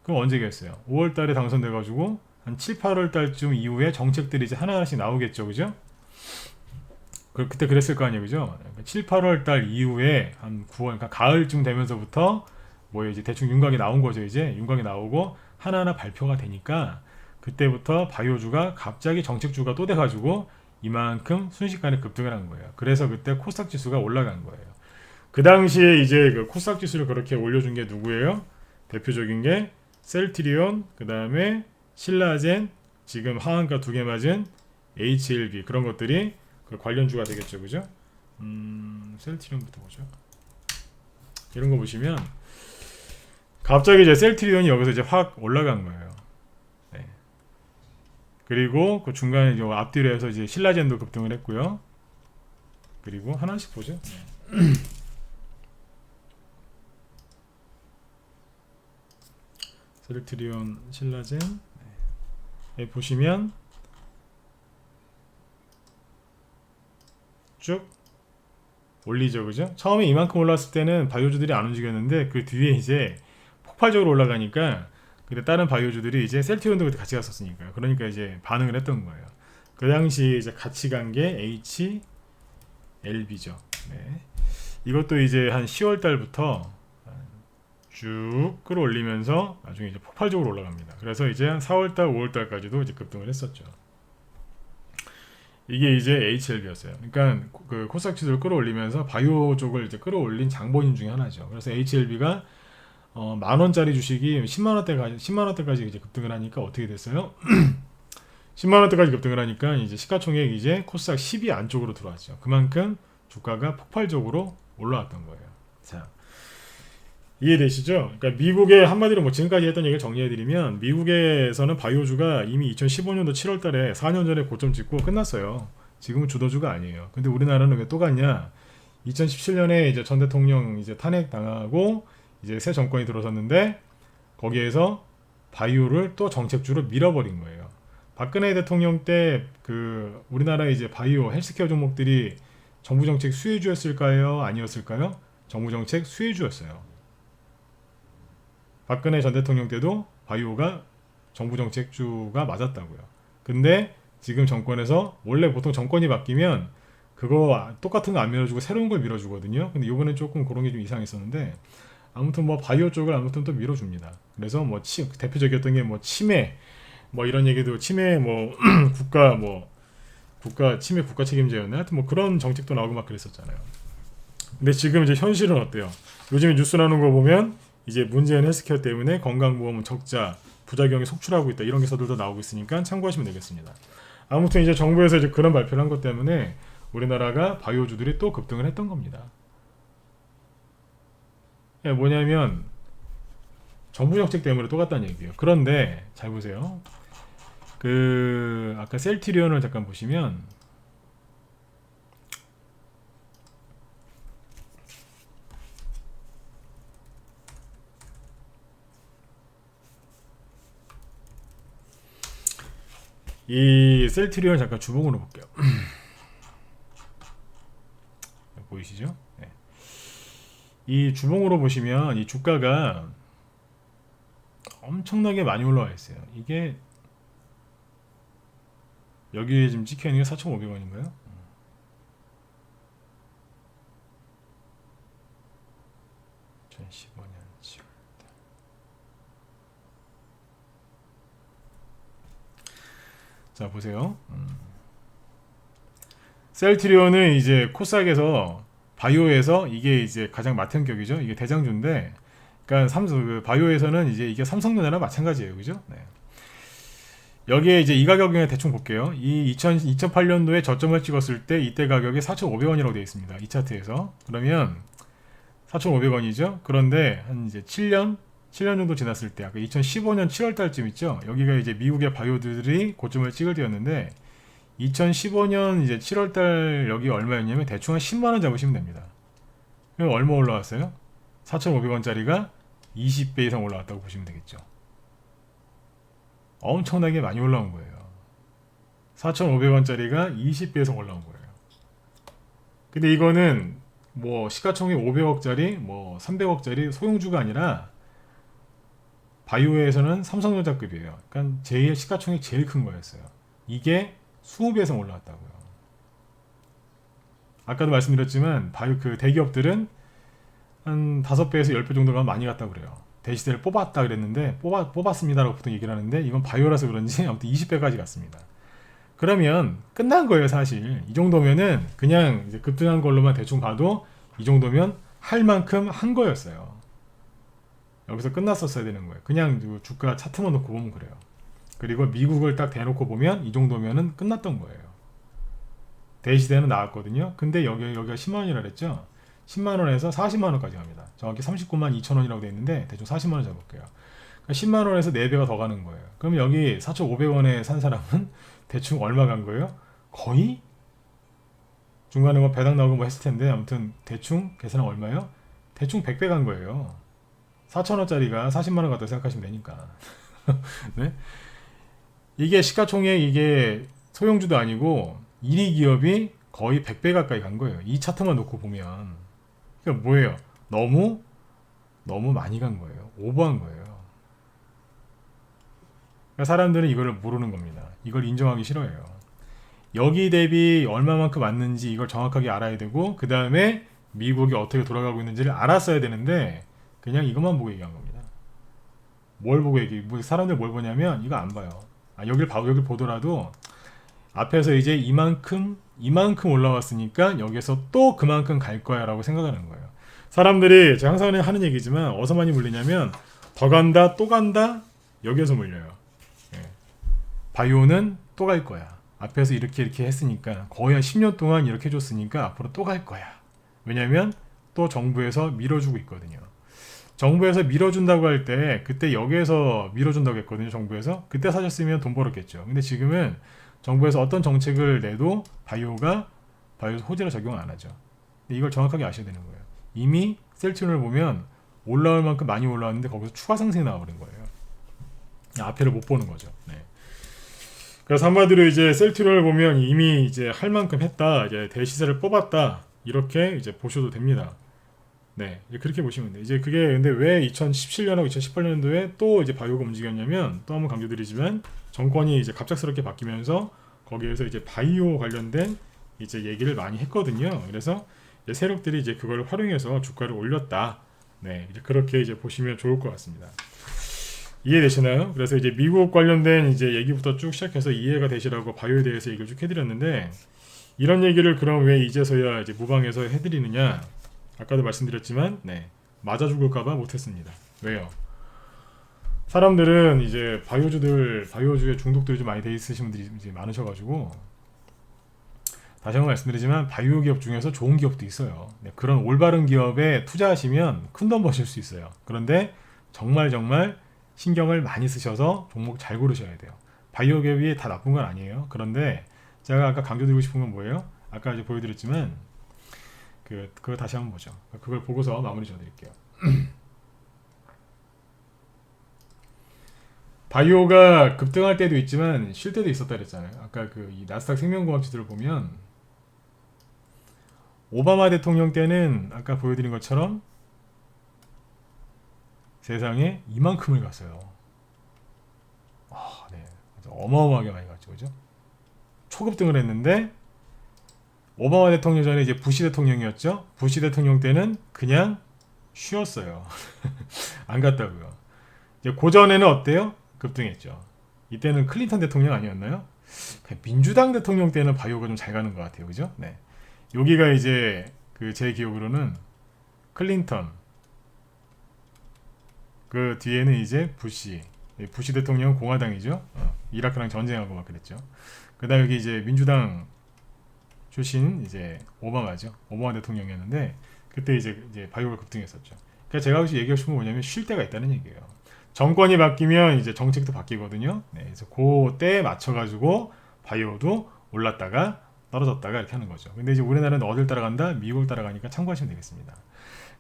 그럼 언제겠어요? 5월 달에 당선돼가지고 한 7, 8월 달쯤 이후에 정책들이 이제 하나하나씩 나오겠죠, 그죠? 그때 그랬을 거 아니에요, 그죠? 7, 8월 달 이후에 한 9월, 그러니까 가을쯤 되면서부터 뭐 이제 대충 윤곽이 나온 거죠. 이제 윤곽이 나오고 하나하나 발표가 되니까 그때부터 바이오주가 갑자기 정책주가 또 돼가지고 이만큼 순식간에 급등을 한 거예요. 그래서 그때 코스닥 지수가 올라간 거예요. 그 당시에 이제 그 코스닥 지수를 그렇게 올려준 게 누구예요? 대표적인 게 셀트리온, 그 다음에 신라젠, 지금 하한가 2개 맞은 HLB, 그런 것들이 그 관련주가 되겠죠, 그죠? 셀트리온부터 보죠. 이런 거 보시면 갑자기 이제 셀트리온이 여기서 이제 확 올라간 거예요. 네. 그리고 그 중간에 앞뒤로 해서 이제 신라젠도 급등을 했고요. 그리고 하나씩 보죠. 네. 셀트리온, 신라젠. 네. 보시면 쭉 올리죠, 그죠? 처음에 이만큼 올랐을 때는 바이오주들이 안 움직였는데 그 뒤에 이제 폭발적으로 올라가니까 그때 다른 바이오주들이 이제 셀트리온도 그때 같이 갔었으니까요. 그러니까 이제 반응을 했던 거예요. 그 당시 이제 같이 간 게 HLB죠. 네. 이것도 이제 한 10월 달부터 쭉 끌어올리면서 나중에 이제 폭발적으로 올라갑니다. 그래서 이제 한 4월 달, 5월 달까지도 이제 급등을 했었죠. 이게 이제 HLB였어요. 그러니까 그 코스닥 지수를 끌어올리면서 바이오 쪽을 이제 끌어올린 장본인 중에 하나죠. 그래서 HLB가 10,000원짜리 주식이 10만 원대까지 이제 급등을 하니까 어떻게 됐어요? 10만 원대까지 급등을 하니까 이제 시가총액 이제 코스닥 10위 안쪽으로 들어왔죠. 그만큼 주가가 폭발적으로 올라왔던 거예요. 자, 이해되시죠? 그러니까 미국의 한마디로 뭐 지금까지 했던 얘기를 정리해드리면 미국에서는 바이오주가 이미 2015년도 7월달에 4년 전에 고점 찍고 끝났어요. 지금은 주도주가 아니에요. 근데 우리나라는 왜 또 갔냐? 2017년에 이제 전 대통령 이제 탄핵 당하고 이제 새 정권이 들어섰는데 거기에서 바이오를 또 정책주로 밀어버린 거예요. 박근혜 대통령 때 그 우리나라 이제 바이오 헬스케어 종목들이 정부 정책 수혜주였을까요? 아니었을까요? 정부 정책 수혜주였어요. 박근혜 전 대통령 때도 바이오가 정부 정책주가 맞았다고요. 근데 지금 정권에서 원래 보통 정권이 바뀌면 그거 똑같은 거 안 밀어주고 새로운 걸 밀어주거든요. 근데 이번엔 조금 그런 게 좀 이상했었는데 아무튼 뭐 바이오 쪽을 아무튼 또 밀어줍니다. 그래서 뭐 대표적이었던 게 뭐 치매 뭐 이런 얘기도 치매 뭐 국가 치매 국가 책임제였나 하여튼 뭐 그런 정책도 나오고 막 그랬었잖아요. 근데 지금 이제 현실은 어때요? 요즘에 뉴스 나오는 거 보면 이제 문재인 헬스케어 때문에 건강보험 적자, 부작용이 속출하고 있다 이런 기사들도 나오고 있으니까 참고하시면 되겠습니다. 아무튼 이제 정부에서 이제 그런 발표를 한 것 때문에 우리나라가 바이오주들이 또 급등을 했던 겁니다. 뭐냐면 정부 정책 때문에 또 갔다는 얘기예요. 그런데 잘 보세요. 그 아까 셀트리온을 잠깐 보시면 이 셀트리온 잠깐 주봉으로 볼게요. 보이시죠? 네. 이 주봉으로 보시면 이 주가가 엄청나게 많이 올라와 있어요. 이게 여기에 지금 찍혀 있는 게 4,500원인가요? 자 보세요. 셀트리온은 이제 코스닥에서 바이오에서 이게 이제 가장 맏형격이죠. 이게 대장주인데, 그러니까 그 바이오에서는 이제 이게 삼성전자나 마찬가지예요, 그죠? 네. 여기에 이제 이 가격을 대충 볼게요. 이 2008년도에 저점을 찍었을 때 이때 가격이 4,500원이라고 되어 있습니다. 이 차트에서. 그러면 4,500원이죠. 그런데 한 이제 7년 정도 지났을 때, 아까 2015년 7월 달쯤 있죠. 여기가 이제 미국의 바이오들이 고점을 찍을 때였는데 2015년 이제 7월 달 여기 얼마였냐면 대충 한 10만 원 잡으시면 됩니다. 그럼 얼마 올라왔어요? 4,500원짜리가 20배 이상 올라왔다고 보시면 되겠죠. 엄청나게 많이 올라온 거예요. 4,500원짜리가 20배 이상 올라온 거예요. 근데 이거는 뭐 시가총액 500억짜리 뭐 300억짜리 소형주가 아니라 바이오에서는 삼성전자급이에요. 그러니까 제일 시가총액 제일 큰 거였어요. 이게 20배 이상 올라왔다고요. 아까도 말씀드렸지만 바이오 그 대기업들은 한 5배에서 10배 정도가 많이 갔다고 그래요. 대시세를 뽑았다 그랬는데 뽑았습니다라고 보통 얘기를 하는데 이건 바이오라서 그런지 아무튼 20배까지 갔습니다. 그러면 끝난 거예요, 사실. 이 정도면은 그냥 이제 급등한 걸로만 대충 봐도 이 정도면 할 만큼 한 거였어요. 여기서 끝났었어야 되는 거예요. 그냥 주가 차트만 놓고 보면 그래요. 그리고 미국을 딱 대놓고 보면 이 정도면은 끝났던 거예요. 대시대는 나왔거든요. 근데 여기가 10만 원이라 그랬죠. 10만 원에서 40만 원까지 갑니다. 정확히 39만 2천 원이라고 돼 있는데 대충 40만 원 잡을게요. 그러니까 10만 원에서 4배가 더 가는 거예요. 그럼 여기 4,500원에 산 사람은 대충 얼마 간 거예요? 거의 중간에 뭐 배당 나오고 뭐 했을 텐데 아무튼 대충 계산은 얼마예요? 대충 100배 간 거예요. 4,000원짜리가 40만 원 갔다고 생각하시면 되니까. 네? 이게 시가총액 이게 소형주도 아니고 1위 기업이 거의 100배 가까이 간 거예요. 이 차트만 놓고 보면. 그러니까 뭐예요? 너무 많이 간 거예요. 오버한 거예요. 그러니까 사람들은 이걸 모르는 겁니다. 이걸 인정하기 싫어해요. 여기 대비 얼마만큼 왔는지 이걸 정확하게 알아야 되고 그 다음에 미국이 어떻게 돌아가고 있는지를 알았어야 되는데 그냥 이것만 보고 얘기한 겁니다. 뭘 보고 뭐 사람들 뭘 보냐면 이거 안 봐요. 여길 보더라도 앞에서 이제 이만큼 올라왔으니까 여기서 또 그만큼 갈 거야 라고 생각하는 거예요. 사람들이 제가 항상 하는 얘기지만 어디서 많이 물리냐면 더 간다 또 간다 여기에서 물려요. 예. 바이오는 또 갈 거야. 앞에서 이렇게 했으니까 거의 한 10년 동안 이렇게 해줬으니까 앞으로 또 갈 거야. 왜냐면 또 정부에서 밀어주고 있거든요. 정부에서 밀어준다고 할 때 그때 여기에서 밀어준다고 했거든요. 정부에서. 그때 사셨으면 돈 벌었겠죠. 근데 지금은 정부에서 어떤 정책을 내도 바이오 호재를 적용 안 하죠. 근데 이걸 정확하게 아셔야 되는 거예요. 이미 셀트리온을 보면 올라올 만큼 많이 올라왔는데 거기서 추가 상승이 나와버린 거예요. 앞에를 못 보는 거죠. 네. 그래서 한마디로 이제 셀트리온을 보면 이미 이제 할 만큼 했다, 이제 대시세를 뽑았다 이렇게 이제 보셔도 됩니다. 네, 그렇게 보시면 돼요. 이제 그게 근데 왜 2017년하고 2018년도에 또 이제 바이오가 움직였냐면 또 한번 강조드리지만 정권이 이제 갑작스럽게 바뀌면서 거기에서 이제 바이오 관련된 이제 얘기를 많이 했거든요. 그래서 이제 세력들이 이제 그걸 활용해서 주가를 올렸다. 네, 이제 그렇게 이제 보시면 좋을 것 같습니다. 이해되시나요? 그래서 이제 미국 관련된 이제 얘기부터 쭉 시작해서 이해가 되시라고 바이오에 대해서 얘기를 쭉 해드렸는데 이런 얘기를 그럼 왜 이제서야 이제 무방해서 해드리느냐? 아까도 말씀드렸지만 네, 맞아 죽을까봐 못했습니다. 왜요? 사람들은 이제 바이오주에 중독들이 좀 많이 돼 있으신 분들이 이제 많으셔가지고 다시 한번 말씀드리지만 바이오 기업 중에서 좋은 기업도 있어요. 네, 그런 올바른 기업에 투자하시면 큰 돈 버실 수 있어요. 그런데 정말 신경을 많이 쓰셔서 종목 잘 고르셔야 돼요. 바이오 기업이 다 나쁜 건 아니에요. 그런데 제가 아까 강조드리고 싶은 건 뭐예요? 아까 이제 보여드렸지만 그거 다시 한번 보죠. 그걸 보고서 마무리 지어드릴게요. 바이오가 급등할 때도 있지만 쉴 때도 있었다 그랬잖아요. 아까 이 나스닥 생명공학지들을 보면 오바마 대통령 때는 아까 보여드린 것처럼 세상에 이만큼을 갔어요. 네, 어마어마하게 많이 갔죠, 그죠? 초급등을 했는데 오바마 대통령 전에 이제 부시 대통령이었죠. 부시 대통령 때는 그냥 쉬었어요. 안 갔다고요. 이제 고전에는 어때요? 급등했죠. 이때는 클린턴 대통령 아니었나요? 민주당 대통령 때는 바이오가 좀 잘 가는 것 같아요, 그죠? 네. 여기가 이제 제 기억으로는 클린턴, 그 뒤에는 이제 부시 대통령 공화당이죠. 이라크랑 전쟁하고 막 그랬죠. 그다음 여기 이제 민주당 출신 이제 오바마죠. 오바마 대통령이었는데 그때 이제 바이오가 급등했었죠. 그러니까 제가 혹시 얘기하고 싶은 건 뭐냐면 쉴 때가 있다는 얘기예요. 정권이 바뀌면 이제 정책도 바뀌거든요. 네, 그래서 그 때에 맞춰가지고 바이오도 올랐다가 떨어졌다가 이렇게 하는 거죠. 근데 이제 우리나라는 어딜 따라간다? 미국을 따라가니까 참고하시면 되겠습니다.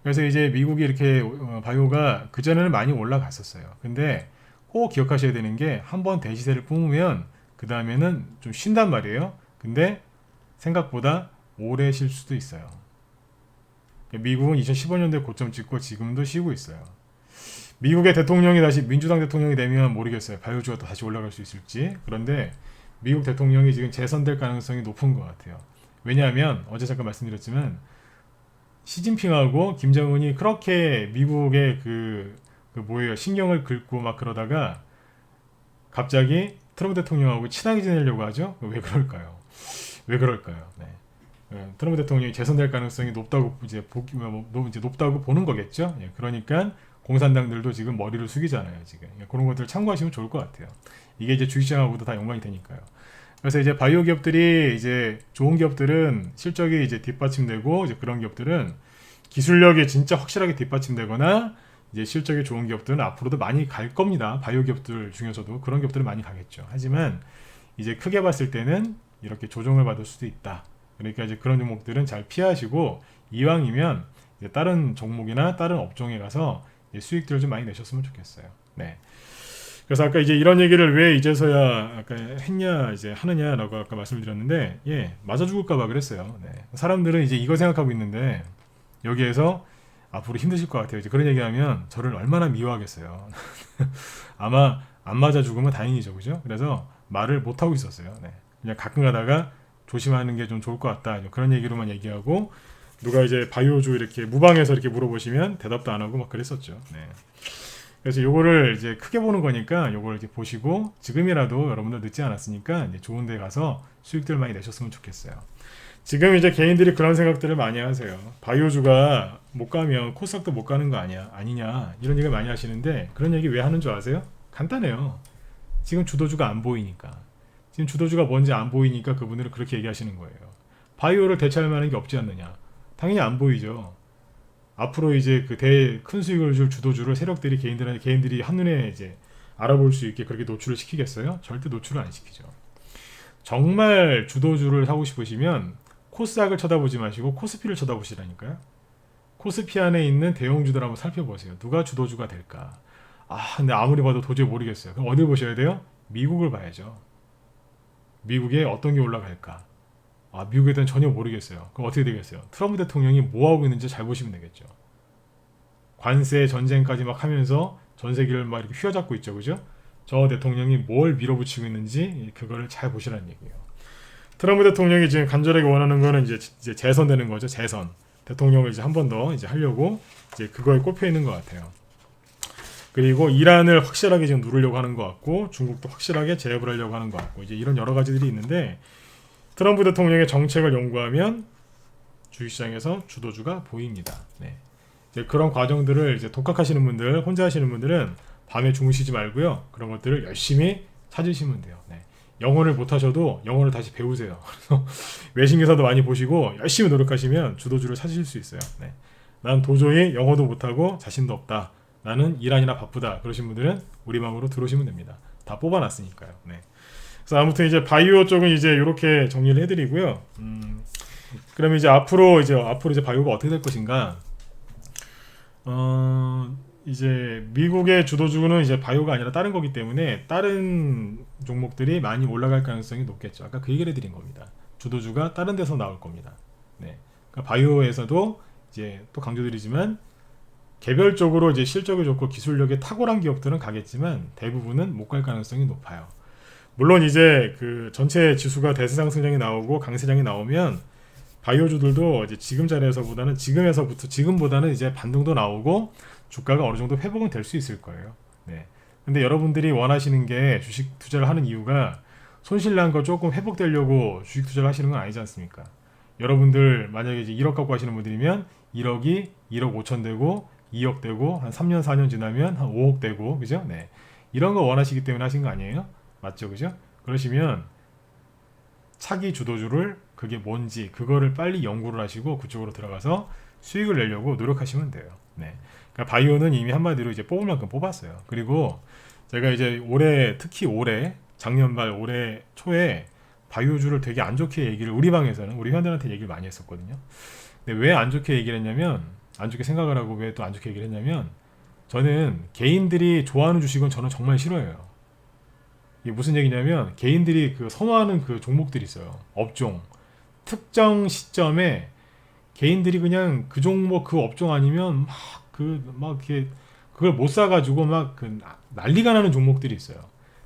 그래서 이제 미국이 이렇게 바이오가 그전에는 많이 올라갔었어요. 근데 꼭 기억하셔야 되는 게 한번 대시세를 뿜으면 그 다음에는 좀 쉰단 말이에요. 근데 생각보다 오래 쉴 수도 있어요. 미국은 2015년도에 고점 찍고 지금도 쉬고 있어요. 미국의 대통령이 다시 민주당 대통령이 되면 모르겠어요. 바이오주가 또 다시 올라갈 수 있을지. 그런데 미국 대통령이 지금 재선될 가능성이 높은 것 같아요. 왜냐하면 어제 잠깐 말씀드렸지만 시진핑하고 김정은이 그렇게 미국의 뭐예요 신경을 긁고 막 그러다가 갑자기 트럼프 대통령하고 친하게 지내려고 하죠. 왜 그럴까요? 왜 그럴까요? 네. 트럼프 대통령이 재선될 가능성이 높다고 이제 높다고 보는 거겠죠. 예, 그러니까 공산당들도 지금 머리를 숙이잖아요. 지금 그런 것들 참고하시면 좋을 것 같아요. 이게 이제 주식시장하고도 다 연관이 되니까요. 그래서 이제 바이오 기업들이 이제 좋은 기업들은 실적이 이제 뒷받침되고 이제 그런 기업들은 기술력이 진짜 확실하게 뒷받침되거나 이제 실적이 좋은 기업들은 앞으로도 많이 갈 겁니다. 바이오 기업들 중에서도 그런 기업들은 많이 가겠죠. 하지만 이제 크게 봤을 때는 이렇게 조정을 받을 수도 있다. 그러니까 이제 그런 종목들은 잘 피하시고 이왕이면 이제 다른 종목이나 다른 업종에 가서 수익들을 좀 많이 내셨으면 좋겠어요. 네. 그래서 아까 이제 이런 얘기를 왜 이제서야 아까 했냐 이제 하느냐라고 아까 말씀드렸는데 예 맞아 죽을까봐 그랬어요. 네. 사람들은 이제 이거 생각하고 있는데 여기에서 앞으로 힘드실 것 같아요. 이제 그런 얘기하면 저를 얼마나 미워하겠어요. 아마 안 맞아 죽으면 다행이죠, 그죠? 그래서 말을 못 하고 있었어요. 네. 그냥 가끔 가다가 조심하는 게 좀 좋을 것 같다. 그런 얘기로만 얘기하고 누가 이제 바이오주 이렇게 무방해서 이렇게 물어보시면 대답도 안 하고 막 그랬었죠. 네. 그래서 요거를 이제 크게 보는 거니까 요걸 이제 보시고 지금이라도 여러분들 늦지 않았으니까 이제 좋은 데 가서 수익들 많이 내셨으면 좋겠어요. 지금 이제 개인들이 그런 생각들을 많이 하세요. 바이오주가 못 가면 코스닥도 못 가는 거 아니냐 이런 얘기를 많이 하시는데 그런 얘기 왜 하는 줄 아세요? 간단해요. 지금 주도주가 안 보이니까. 지금 주도주가 뭔지 안 보이니까 그분들은 그렇게 얘기하시는 거예요. 바이오를 대체할 만한 게 없지 않느냐. 당연히 안 보이죠. 앞으로 이제 그 큰 수익을 줄 주도주를 세력들이 개인들이 한눈에 이제 알아볼 수 있게 그렇게 노출을 시키겠어요? 절대 노출을 안 시키죠. 정말 주도주를 하고 싶으시면 코스닥을 쳐다보지 마시고 코스피를 쳐다보시라니까요. 코스피 안에 있는 대형주들 한번 살펴보세요. 누가 주도주가 될까? 근데 아무리 봐도 도저히 모르겠어요. 그럼 어딜 보셔야 돼요? 미국을 봐야죠. 미국에 어떤 게 올라갈까? 미국에 대한 전혀 모르겠어요. 그럼 어떻게 되겠어요? 트럼프 대통령이 뭐 하고 있는지 잘 보시면 되겠죠. 관세 전쟁까지 막 하면서 전 세계를 막 이렇게 휘어잡고 있죠, 그죠? 저 대통령이 뭘 밀어붙이고 있는지 그거를 잘 보시라는 얘기예요. 트럼프 대통령이 지금 간절하게 원하는 거는 이제 재선되는 거죠. 재선 대통령을 이제 한 번 더 이제 하려고 이제 그거에 꼽혀 있는 것 같아요. 그리고 이란을 확실하게 지금 누르려고 하는 것 같고 중국도 확실하게 제압을 하려고 하는 것 같고 이제 이런 여러 가지들이 있는데 트럼프 대통령의 정책을 연구하면 주식시장에서 주도주가 보입니다. 네. 이제 그런 과정들을 이제 독학하시는 분들, 혼자 하시는 분들은 밤에 주무시지 말고요. 그런 것들을 열심히 찾으시면 돼요. 네. 영어를 못하셔도 영어를 다시 배우세요. 그래서 외신 기사도 많이 보시고 열심히 노력하시면 주도주를 찾으실 수 있어요. 네. 난 도저히 영어도 못하고 자신도 없다. 나는 일하느라 바쁘다. 그러신 분들은 우리 방으로 들어오시면 됩니다. 다 뽑아놨으니까요. 네. 그래서 아무튼 이제 바이오 쪽은 이제 이렇게 정리를 해드리고요. 그러면 이제 앞으로 이제 바이오가 어떻게 될 것인가? 이제 미국의 주도주는 이제 바이오가 아니라 다른 거기 때문에 다른 종목들이 많이 올라갈 가능성이 높겠죠. 아까 그 얘기를 해드린 겁니다. 주도주가 다른 데서 나올 겁니다. 네. 그러니까 바이오에서도 이제 또 강조드리지만 개별적으로 이제 실적이 좋고 기술력이 탁월한 기업들은 가겠지만 대부분은 못 갈 가능성이 높아요. 물론 이제 그 전체 지수가 대세상승장이 나오고 강세장이 나오면 바이오주들도 이제 지금보다는 이제 반등도 나오고 주가가 어느 정도 회복은 될 수 있을 거예요. 네. 근데 여러분들이 원하시는 게 주식 투자를 하는 이유가 손실난 거 조금 회복되려고 주식 투자를 하시는 건 아니지 않습니까? 여러분들 만약에 이제 1억 갖고 하시는 분들이면 1억이 1억 5천 되고 2억 되고 한 3년 4년 지나면 한 5억 되고 그죠? 네. 이런 거 원하시기 때문에 하신 거 아니에요? 맞죠? 그죠? 그러시면 차기 주도주를 그게 뭔지 그거를 빨리 연구를 하시고 그쪽으로 들어가서 수익을 내려고 노력하시면 돼요. 네. 그러니까 바이오는 이미 한마디로 이제 뽑을 만큼 뽑았어요. 그리고 제가 이제 특히 작년 말 올해 초에 바이오주를 되게 안 좋게 얘기를 우리 방에서는 우리 회원들한테 얘기를 많이 했었거든요. 근데 왜 안 좋게 얘기를 했냐면 안 좋게 생각을 하고 왜 또 안 좋게 얘기를 했냐면 저는 개인들이 좋아하는 주식은 저는 정말 싫어해요. 이게 무슨 얘기냐면 개인들이 그 선호하는 그 종목들이 있어요. 업종 특정 시점에 개인들이 그냥 그 종목 그 업종 아니면 막 이렇게 그걸 못 사가지고 막 그 난리가 나는 종목들이 있어요.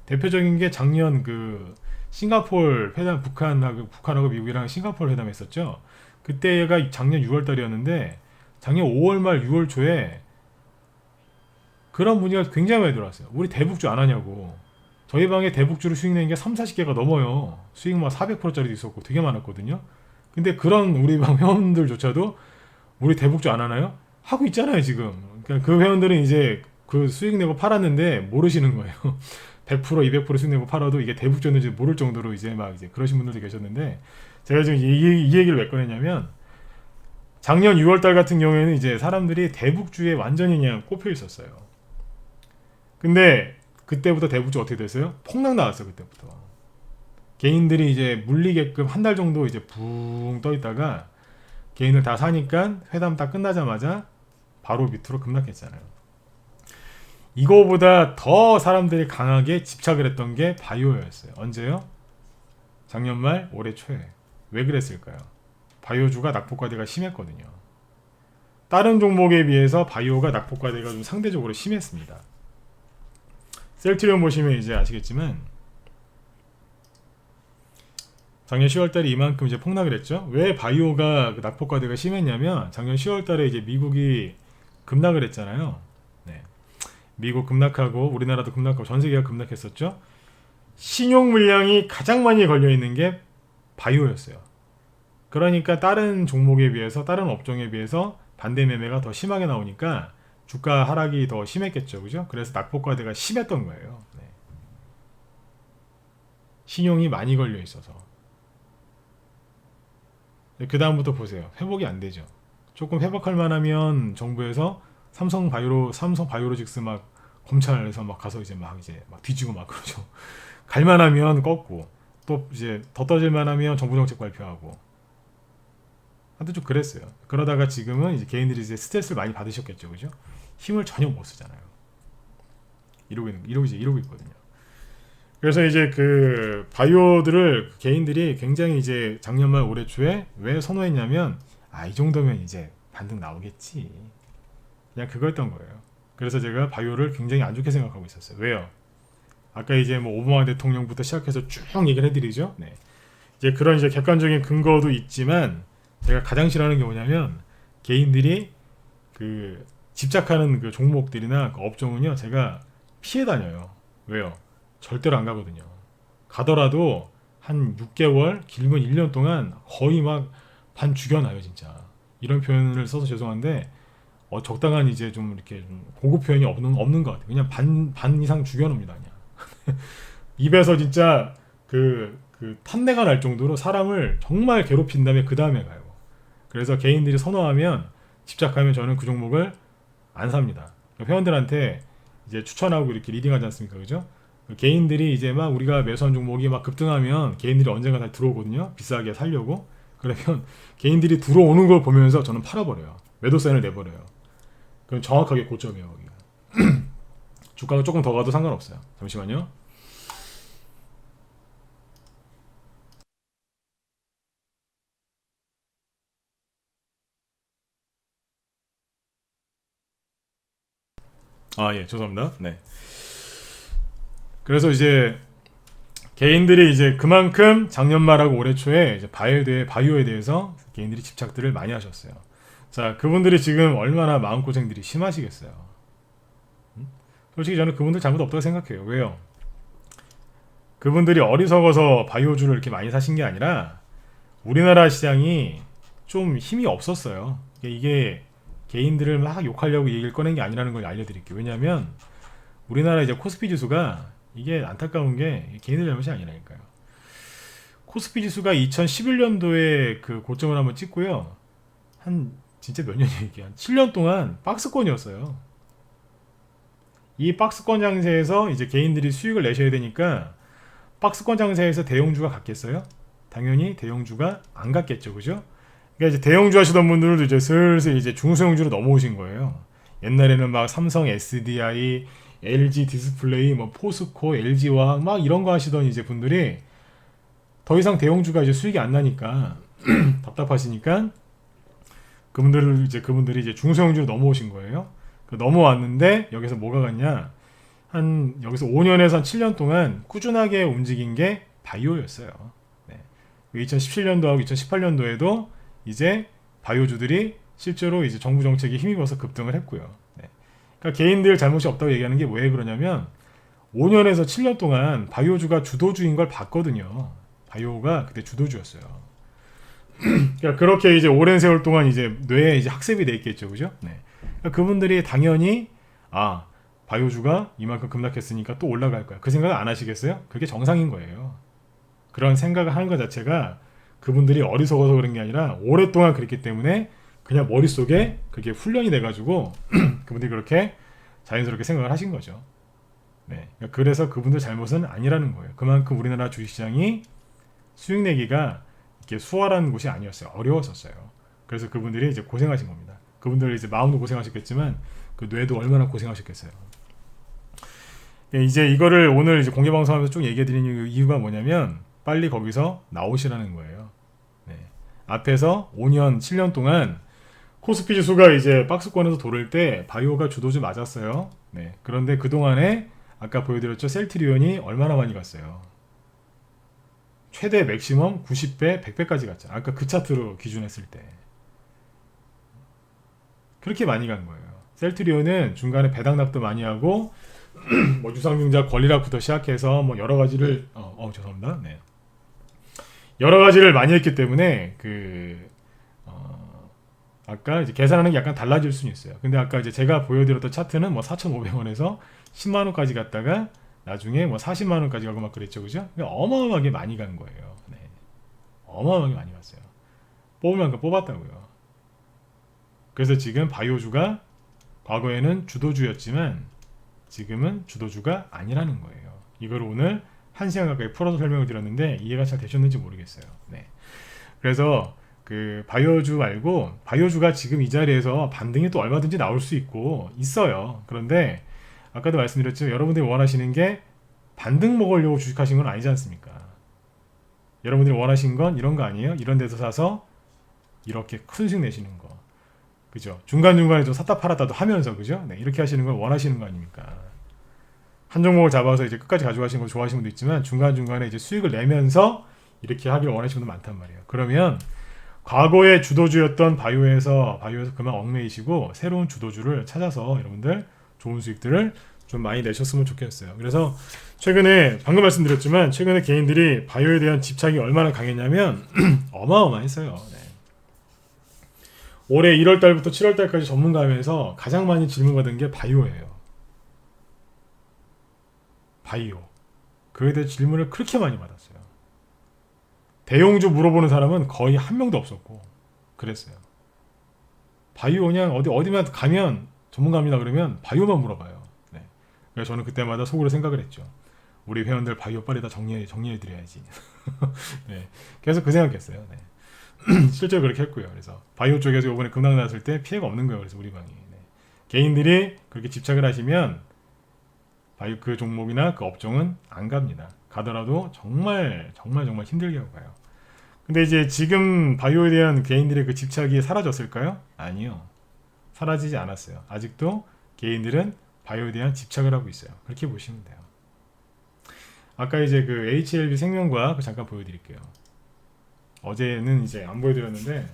대표적인 게 작년 그 싱가포르 회담, 북한하고 미국이랑 싱가포르 회담 했었죠. 그때가 작년 6월 달이었는데 작년 5월 말 6월 초에 그런 문의가 굉장히 많이 들어왔어요. 우리 대북주 안 하냐고. 저희 방에 대북주를 수익 내는 게 3, 40개가 넘어요. 수익 막 400%짜리도 있었고 되게 많았거든요. 근데 그런 우리 방 회원들조차도 우리 대북주 안 하나요? 하고 있잖아요, 지금. 그러니까 그 회원들은 이제 그 수익 내고 팔았는데 모르시는 거예요. 100%, 200% 수익 내고 팔아도 이게 대북주였는지 모를 정도로 이제 막 이제 그러신 분들도 계셨는데 제가 지금 이 얘기를 왜 꺼냈냐면 작년 6월 달 같은 경우에는 이제 사람들이 대북주에 완전히 그냥 꼽혀 있었어요. 근데 그때부터 대북주 어떻게 됐어요? 폭락 나왔어요, 그때부터. 개인들이 이제 물리게끔 한 달 정도 이제 붕 떠 있다가 개인을 다 사니까 회담 딱 끝나자마자 바로 밑으로 급락했잖아요. 이거보다 더 사람들이 강하게 집착을 했던 게 바이오였어요. 언제요? 작년 말, 올해 초에. 왜 그랬을까요? 바이오주가 낙폭과대가 심했거든요. 다른 종목에 비해서 바이오가 낙폭과대가 좀 상대적으로 심했습니다. 셀트리온 보시면 이제 아시겠지만 작년 10월달에 이만큼 이제 폭락을 했죠. 왜 바이오가 낙폭과대가 심했냐면 작년 10월달에 이제 미국이 급락을 했잖아요. 네. 미국 급락하고 우리나라도 급락하고 전 세계가 급락했었죠. 신용 물량이 가장 많이 걸려 있는 게 바이오였어요. 그러니까 다른 종목에 비해서 다른 업종에 비해서 반대 매매가 더 심하게 나오니까 주가 하락이 더 심했겠죠, 그죠? 그래서 낙폭과대가 심했던 거예요. 네. 신용이 많이 걸려 있어서. 그 다음부터 보세요. 회복이 안 되죠. 조금 회복할 만하면 정부에서 삼성 바이오로직스 막 검찰에서 막 가서 이제 막 뒤지고 막 그러죠. 갈 만하면 꺾고 또 이제 더 떠질 만하면 정부 정책 발표하고. 하여튼 좀 그랬어요. 그러다가 지금은 이제 개인들이 이제 스트레스를 많이 받으셨겠죠, 그죠? 힘을 전혀 못 쓰잖아요. 이러고 있거든요. 그래서 이제 그 바이오들을 개인들이 굉장히 이제 작년 말 올해 초에 왜 선호했냐면 이 정도면 이제 반등 나오겠지. 그냥 그거였던 거예요. 그래서 제가 바이오를 굉장히 안 좋게 생각하고 있었어요. 왜요? 아까 이제 뭐 오바마 대통령부터 시작해서 쭉 얘기를 해드리죠. 네. 이제 그런 이제 객관적인 근거도 있지만 제가 가장 싫어하는 게 뭐냐면 개인들이 그 집착하는 그 종목들이나 그 업종은요 제가 피해 다녀요. 왜요? 절대로 안 가거든요. 가더라도 한 6개월, 길면 1년 동안 거의 막 반 죽여놔요, 진짜. 이런 표현을 써서 죄송한데 적당한 이제 좀 이렇게 좀 고급 표현이 없는 것 같아요. 그냥 반 이상 죽여놓습니다, 그냥. 입에서 진짜 그 탄내가 날 정도로 사람을 정말 괴롭힌 다음에 그 다음에 가요. 그래서 개인들이 선호하면 집착하면 저는 그 종목을 안 삽니다. 회원들한테 이제 추천하고 이렇게 리딩하지 않습니까, 그죠? 개인들이 이제 막 우리가 매수한 종목이 막 급등하면 개인들이 언젠가 다시 들어오거든요. 비싸게 살려고. 그러면 개인들이 들어오는 걸 보면서 저는 팔아버려요. 매도 사인을 내버려요. 그럼 정확하게 고점이에요, 거기가. 주가가 조금 더 가도 상관없어요. 잠시만요. 예, 죄송합니다. 네. 그래서 이제 개인들이 이제 그만큼 작년 말하고 올해 초에 이제 바이오에 대해서 개인들이 집착들을 많이 하셨어요. 자, 그분들이 지금 얼마나 마음고생들이 심하시겠어요. 솔직히 저는 그분들 잘못 없다고 생각해요. 왜요? 그분들이 어리석어서 바이오주를 이렇게 많이 사신 게 아니라 우리나라 시장이 좀 힘이 없었어요. 이게 개인들을 막 욕하려고 얘기를 꺼낸 게 아니라는 걸 알려드릴게요. 왜냐하면 우리나라 이제 코스피 지수가 이게 안타까운 게 개인들 잘못이 아니라니까요. 코스피 지수가 2011년도에 그 고점을 한번 찍고요. 한 진짜 몇 년이 이게 한 7년 동안 박스권이었어요. 이 박스권 장세에서 이제 개인들이 수익을 내셔야 되니까 박스권 장세에서 대형주가 갔겠어요? 당연히 대형주가 안 갔겠죠, 그죠? 그러니까 이제 대형주 하시던 분들도 이제 슬슬 이제 중소형주로 넘어오신 거예요. 옛날에는 막 삼성 SDI, LG 디스플레이, 뭐 포스코, LG화학 막 이런 거 하시던 이제 분들이 더 이상 대형주가 이제 수익이 안 나니까 답답하시니까 그분들이 이제 중소형주로 넘어오신 거예요. 넘어왔는데 여기서 뭐가 갔냐? 여기서 5년에서 한 7년 동안 꾸준하게 움직인 게 바이오였어요. 네. 2017년도하고 2018년도에도 이제 바이오주들이 실제로 이제 정부 정책에 힘입어서 급등을 했고요. 네. 그러니까 개인들 잘못이 없다고 얘기하는 게 왜 그러냐면 5년에서 7년 동안 바이오주가 주도주인 걸 봤거든요. 바이오가 그때 주도주였어요. 그러니까 그렇게 이제 오랜 세월 동안 이제 뇌에 이제 학습이 돼 있겠죠, 그죠? 네. 그러니까 그분들이 당연히 바이오주가 이만큼 급락했으니까 또 올라갈 거야. 그 생각을 안 하시겠어요? 그게 정상인 거예요. 그런 생각을 하는 것 자체가 그분들이 어리석어서 그런 게 아니라 오랫동안 그랬기 때문에 그냥 머릿속에 그게 훈련이 돼가지고 그분들이 그렇게 자연스럽게 생각을 하신 거죠. 네. 그래서 그분들 잘못은 아니라는 거예요. 그만큼 우리나라 주식시장이 수익 내기가 이렇게 수월한 곳이 아니었어요. 어려웠었어요. 그래서 그분들이 이제 고생하신 겁니다. 그분들 이제 마음도 고생하셨겠지만 그 뇌도 얼마나 고생하셨겠어요. 이제 이거를 오늘 이제 공개 방송하면서 쭉 얘기해 드리는 이유가 뭐냐면 빨리 거기서 나오시라는 거예요. 네. 앞에서 5년, 7년 동안 코스피 지수가 이제 박스권에서 도를 때 바이오가 주도주 맞았어요. 네. 그런데 그동안에 아까 보여드렸죠. 셀트리온이 얼마나 많이 갔어요. 최대 맥시멈 90배, 100배까지 갔잖아. 아까 그 차트로 기준했을 때. 그렇게 많이 간 거예요. 셀트리온은 중간에 배당납도 많이 하고 뭐 유상증자 권리락부터 시작해서 뭐 여러 가지를 죄송합니다. 네. 여러 가지를 많이 했기 때문에 아까 이제 계산하는 게 약간 달라질 수는 있어요. 근데 아까 이제 제가 보여드렸던 차트는 뭐 4,500원에서 10만 원까지 갔다가 나중에 뭐 40만 원까지 가고 막 그랬죠, 그죠? 그러니까 어마어마하게 많이 간 거예요. 네. 어마어마하게 많이 갔어요. 뽑을 만큼 뽑았다고요. 그래서 지금 바이오주가 과거에는 주도주였지만 지금은 주도주가 아니라는 거예요. 이걸 오늘 1시간 가까이 풀어서 설명을 드렸는데 이해가 잘 되셨는지 모르겠어요. 네. 그래서 그 바이오주 말고 바이오주가 지금 이 자리에서 반등이 또 얼마든지 나올 수 있고 있어요. 그런데 아까도 말씀드렸지만 여러분들이 원하시는 게 반등 먹으려고 주식하신 건 아니지 않습니까? 여러분들이 원하신 건 이런 거 아니에요? 이런 데서 사서 이렇게 큰 수익 내시는 거. 그죠? 중간중간에 좀 샀다 팔았다도 하면서, 그죠? 네, 이렇게 하시는 걸 원하시는 거 아닙니까? 한 종목을 잡아서 이제 끝까지 가져가시는 걸 좋아하시는 분도 있지만 중간중간에 이제 수익을 내면서 이렇게 하기를 원하시는 분도 많단 말이에요. 그러면 과거의 주도주였던 바이오에서 그만 얽매이시고 새로운 주도주를 찾아서 여러분들 좋은 수익들을 좀 많이 내셨으면 좋겠어요. 그래서 최근에 방금 말씀드렸지만 최근에 개인들이 바이오에 대한 집착이 얼마나 강했냐면 어마어마했어요. 네. 올해 1월달부터 7월달까지 전문가회에서 가장 많이 질문받은 게 바이오예요. 바이오. 그에 대해 질문을 그렇게 많이 받았어요. 대용주 물어보는 사람은 거의 한 명도 없었고 그랬어요. 바이오 그냥 어디만 가면 전문가입니다 그러면 바이오만 물어봐요. 네. 그래서 저는 그때마다 속으로 생각을 했죠. 우리 회원들 바이오 빨리 다 정리해드려야지. 네. 계속 그 생각했어요. 네. 실제로 그렇게 했고요. 그래서 바이오 쪽에서 이번에 급락 났을 때 피해가 없는 거예요. 그래서 우리 방이. 네. 개인들이 그렇게 집착을 하시면 바이오 그 종목이나 그 업종은 안 갑니다. 가더라도 정말 힘들게 하고 가요. 근데 이제 지금 바이오에 대한 개인들의 그 집착이 사라졌을까요? 아니요. 사라지지 않았어요. 아직도 개인들은 바이오에 대한 집착을 하고 있어요. 그렇게 보시면 돼요. 아까 이제 그 HLB 생명과 잠깐 보여드릴게요. 어제는 이제 안 보여드렸는데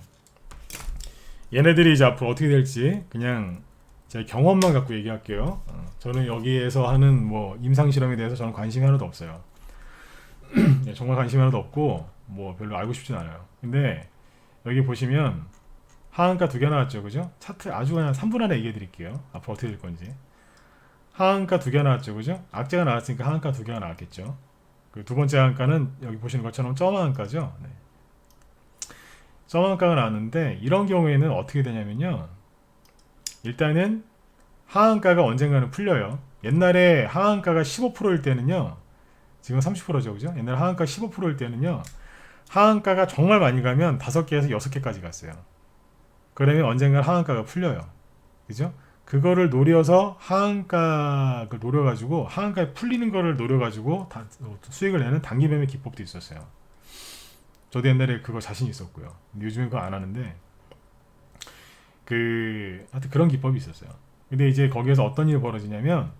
얘네들이 이제 앞으로 어떻게 될지 그냥 제 경험만 갖고 얘기할게요. 저는 여기에서 하는 뭐 임상 실험에 대해서 저는 관심이 하나도 없어요. 네, 정말 관심이 하나도 없고 뭐 별로 알고 싶진 않아요. 근데 여기 보시면 하한가 2개 나왔죠, 그죠? 차트 아주 그냥 3분 안에 얘기해 드릴게요. 앞으로 어떻게 될 건지. 하한가 2개 나왔죠, 그죠? 악재가 나왔으니까 하한가 2개가 나왔겠죠. 그 두 번째 하한가는 여기 보시는 것처럼 점 하한가죠. 네. 점 하한가가 나왔는데 이런 경우에는 어떻게 되냐면요. 일단은 하한가가 언젠가는 풀려요. 옛날에 하한가가 15%일 때는요. 지금 30%죠, 그죠? 옛날에 하한가 15%일 때는요. 하한가가 정말 많이 가면 5개에서 6개까지 갔어요. 그러면 언젠가 하한가가 풀려요. 그죠? 그거를 노려서 하한가를 노려가지고 하한가에 풀리는 거를 노려가지고 수익을 내는 단기매매 기법도 있었어요. 저도 옛날에 그거 자신 있었고요. 요즘엔 그거 안 하는데 하여튼 그런 기법이 있었어요. 근데 이제 거기에서 어떤 일이 벌어지냐면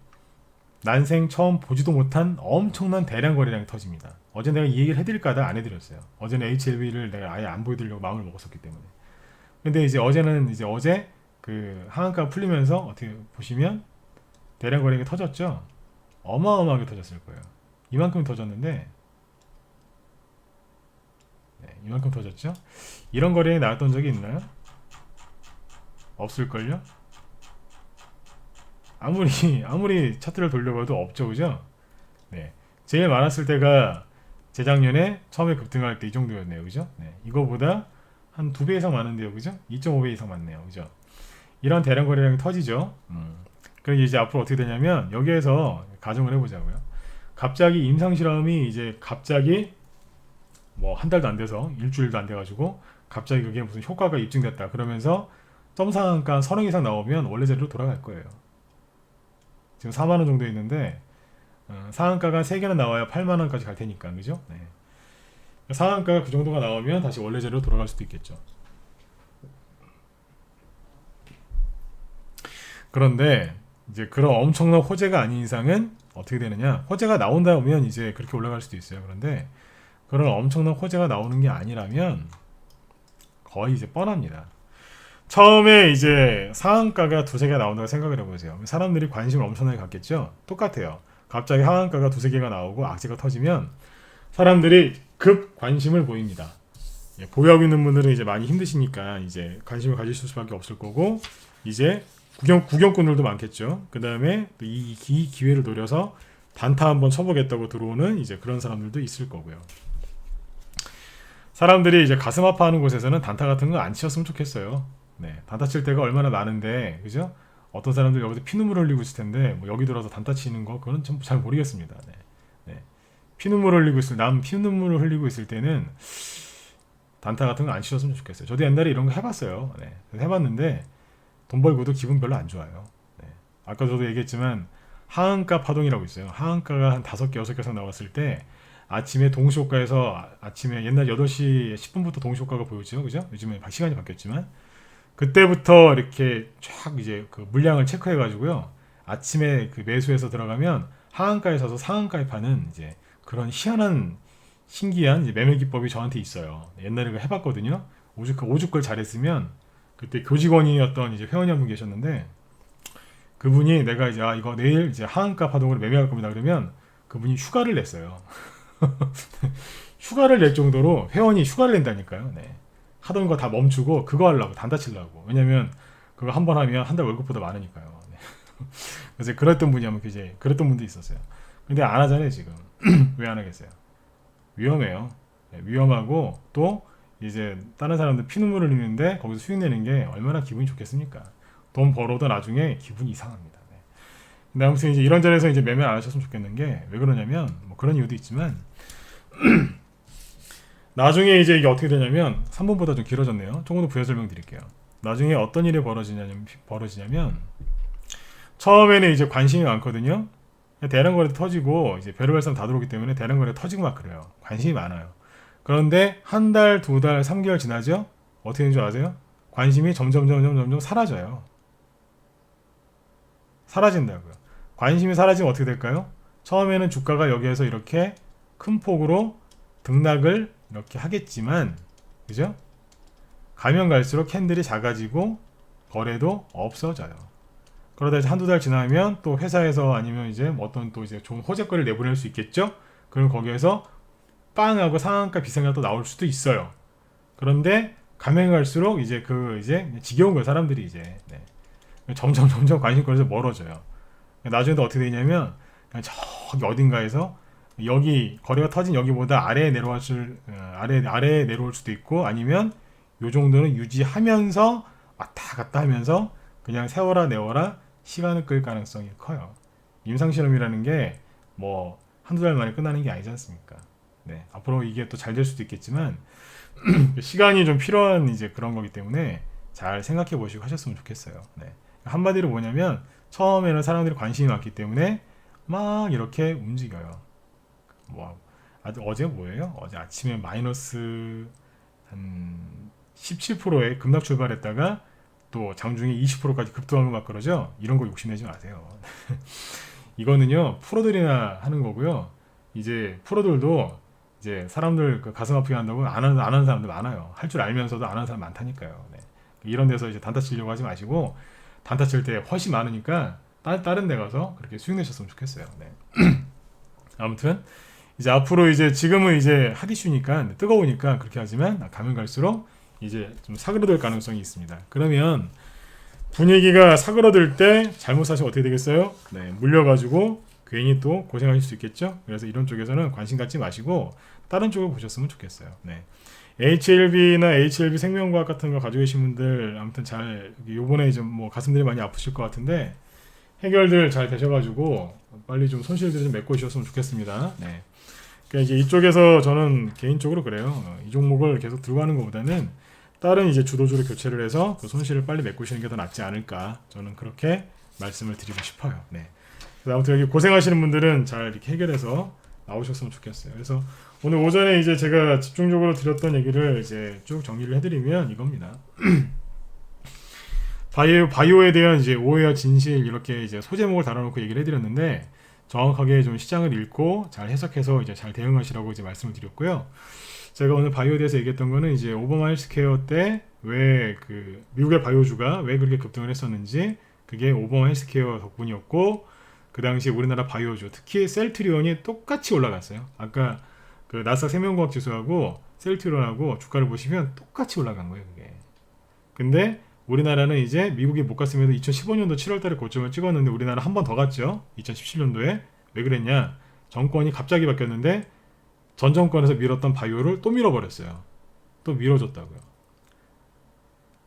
난생 처음 보지도 못한 엄청난 대량 거래량이 터집니다. 어제 내가 이 얘기를 해드릴까 하다가 안 해드렸어요. 어제는 HLB를 내가 아예 안 보여드리려고 마음을 먹었었기 때문에. 근데 이제 어제는 이제 어제 그 하한가 풀리면서 어떻게 보시면 대량 거래량이 터졌죠. 어마어마하게 터졌을 거예요. 이만큼 터졌는데, 네, 이만큼 터졌죠. 이런 거래량이 나왔던 적이 있나요? 없을걸요? 아무리 차트를 돌려봐도 없죠, 그죠? 네, 제일 많았을 때가 재작년에 처음에 급등할 때 이 정도였네요, 그죠? 네, 이거보다 한 2배 이상 많은데요, 그죠? 2.5배 이상 많네요, 그죠? 이런 대량 거래량이 터지죠. 그럼 이제 앞으로 어떻게 되냐면 여기에서 가정을 해보자고요. 갑자기 임상 실험이 이제 갑자기 뭐 한 달도 안 돼서 일주일도 안 돼가지고 갑자기 그게 무슨 효과가 입증됐다 그러면서 점상한가 1,000원 이상 나오면 원래 자리로 돌아갈 거예요. 지금 4만 원 정도 있는데 상한가가 3개나 나와야 8만 원까지 갈 테니까, 그죠? 네. 상한가가 그 정도가 나오면 다시 원래 자리로 돌아갈 수도 있겠죠. 그런데 이제 그런 엄청난 호재가 아닌 이상은 어떻게 되느냐? 호재가 나온다 보면 이제 그렇게 올라갈 수도 있어요. 그런데 그런 엄청난 호재가 나오는 게 아니라면 거의 이제 뻔합니다. 처음에 이제 상한가가 2-3개가 나온다고 생각을 해보세요. 사람들이 관심을 엄청나게 갖겠죠? 똑같아요. 갑자기 하한가가 2-3개가 나오고 악재가 터지면 사람들이 급 관심을 보입니다. 예, 보유하고 있는 분들은 이제 많이 힘드시니까 이제 관심을 가지실 수밖에 없을 거고, 이제 구경꾼들도 많겠죠. 그 다음에 이 기회를 노려서 단타 한번 쳐보겠다고 들어오는 이제 그런 사람들도 있을 거고요. 사람들이 이제 가슴 아파하는 곳에서는 단타 같은 거 안 치셨으면 좋겠어요. 네, 단타 칠 때가 얼마나 많은데, 그죠? 어떤 사람들 여기서 피눈물 흘리고 있을 텐데, 뭐 여기 들어서 단타 치는 거 그건 좀 잘 모르겠습니다. 네. 네. 피눈물 흘리고 피눈물을 흘리고 있을 때는 단타 같은 거 안 치셨으면 좋겠어요. 저도 옛날에 이런 거 해봤어요. 네, 해봤는데 돈 벌고도 기분 별로 안 좋아요. 네. 아까 저도 얘기했지만 하한가 파동이라고 있어요. 하한가가 한 5개, 6개 이상 나왔을 때 아침에 동시호가에서 아침에 옛날 8시 10분부터 동시호가가 보였죠. 그죠? 요즘에 시간이 바뀌었지만 그때부터 이렇게 쫙 이제 그 물량을 체크해 가지고요. 아침에 그 매수해서 들어가면 하한가에 서서 상한가에 파는 이제 그런 희한한 신기한 이제 매매 기법이 저한테 있어요. 옛날에 그거 해봤거든요. 오죽 걸 잘했으면 그때 교직원이었던 이제 회원이 한 분 계셨는데 그분이 내가 이제 이거 내일 이제 하한가 파동으로 매매할 겁니다. 그러면 그분이 휴가를 냈어요. 휴가를 낼 정도로 회원이 휴가를 낸다니까요. 네. 하던 거 다 멈추고 그거 하려고 단타 치려고. 왜냐면 그거 한 번 하면 한 달 월급보다 많으니까요. 네. 그래서 그랬던 분이 한번 이제 그랬던 분도 있었어요. 근데 안 하잖아요 지금. 왜 안 하겠어요? 위험해요. 네, 위험하고 또 이제 다른 사람들 피눈물을 흘리는데 거기서 수익 내는 게 얼마나 기분이 좋겠습니까? 돈 벌어도 나중에 기분이 이상합니다. 네. 근데 아무튼 이제 이런 자리에서 이제 매매 안 하셨으면 좋겠는 게 왜 그러냐면 뭐 그런 이유도 있지만 나중에 이제 이게 어떻게 되냐면 3분보다 좀 길어졌네요. 조금 더 부연 설명드릴게요. 나중에 어떤 일이 벌어지냐면 처음에는 이제 관심이 많거든요. 대량 거래 터지고 이제 별의별 사람 다 들어오기 때문에 대량 거래 터지고 막 그래요. 관심이 많아요. 그런데 한 달, 2달, 3개월 지나죠? 어떻게 되는 줄 아세요? 관심이 점점 사라져요. 사라진다고요. 관심이 사라지면 어떻게 될까요? 처음에는 주가가 여기에서 이렇게 큰 폭으로 등락을 이렇게 하겠지만, 그죠? 가면 갈수록 캔들이 작아지고 거래도 없어져요. 그러다 이제 한두 달 지나면 또 회사에서 아니면 이제 어떤 또 이제 좋은 호재거리를 내보낼 수 있겠죠? 그럼 거기에서 빵하고 상한가 비상가 또 나올 수도 있어요. 그런데 가면 갈수록 이제 이제 지겨운 거예요, 사람들이 이제. 네. 점점 관심거리에서 멀어져요. 나중에 또 어떻게 되냐면 저기 어딘가에서 여기 거래가 터진 여기보다 아래에 내려올 수도 있고 아니면 요 정도는 유지하면서 왔다 갔다 하면서 그냥 세워라 내워라 시간을 끌 가능성이 커요. 임상실험이라는 게 뭐 한두 달 만에 끝나는 게 아니지 않습니까? 네, 앞으로 이게 또 잘 될 수도 있겠지만 시간이 좀 필요한 이제 그런 거기 때문에 잘 생각해 보시고 하셨으면 좋겠어요. 네. 한마디로 뭐냐면 처음에는 사람들이 관심이 많기 때문에 막 이렇게 움직여요. 뭐 어제 뭐예요? 어제 아침에 마이너스 한 17%에 급락 출발했다가 또 장중에 20%까지 급등한 거 막 그러죠? 이런 거 욕심내지 마세요. 이거는요 프로들이나 하는 거고요. 이제 프로들도 이제 사람들 그 가슴 아프게 한다고 안 하는 사람들 많아요. 할 줄 알면서도 안 하는 사람 많다니까요. 네. 이런 데서 이제 단타 치려고 하지 마시고 단타 칠 때 훨씬 많으니까 다른 데 가서 그렇게 수익 내셨으면 좋겠어요. 네. 아무튼 이제 앞으로 이제 지금은 이제 핫 이슈니까 뜨거우니까 그렇게 하지만 가면 갈수록 이제 좀 사그러들 가능성이 있습니다. 그러면 분위기가 사그러들 때 잘못 사시면 어떻게 되겠어요? 네, 물려가지고 괜히 또 고생하실 수 있겠죠. 그래서 이런 쪽에서는 관심 갖지 마시고 다른 쪽을 보셨으면 좋겠어요. 네. HLB나 HLB 생명과학 같은 거 가지고 계신 분들 아무튼 잘 요번에 좀 뭐 가슴들이 많이 아프실 것 같은데 해결들 잘 되셔가지고 빨리 좀 손실들 좀 메꿔주셨으면 좋겠습니다. 네. 그러니까 이제 이쪽에서 저는 개인적으로 그래요. 이 종목을 계속 들고 가는 것보다는 다른 이제 주도주를 교체를 해서 그 손실을 빨리 메꾸시는 게 더 낫지 않을까 저는 그렇게 말씀을 드리고 싶어요. 네. 그래서 아무튼 여기 고생하시는 분들은 잘 이렇게 해결해서 나오셨으면 좋겠어요. 그래서 오늘 오전에 이제 제가 집중적으로 드렸던 얘기를 이제 쭉 정리를 해드리면 이겁니다. 바이오에 대한 이제 오해와 진실 이렇게 이제 소제목을 달아놓고 얘기를 해드렸는데 정확하게 좀 시장을 읽고 잘 해석해서 이제 잘 대응하시라고 이제 말씀을 드렸고요. 제가 오늘 바이오에 대해서 얘기했던 거는 이제 오바마 헬스케어 때 왜 그 미국의 바이오주가 왜 그렇게 급등을 했었는지 그게 오바마 헬스케어 덕분이었고 그 당시 우리나라 바이오주 특히 셀트리온이 똑같이 올라갔어요. 아까 그 나스닥 생명과학 지수하고 셀트리온하고 주가를 보시면 똑같이 올라간 거예요. 그게. 근데 우리나라는 이제 미국이 못 갔음에도 2015년도 7월달에 고점을 찍었는데 우리나라 한 번 더 갔죠. 2017년도에 왜 그랬냐? 정권이 갑자기 바뀌었는데 전 정권에서 밀었던 바이오를 또 밀어버렸어요. 또 밀어줬다고요.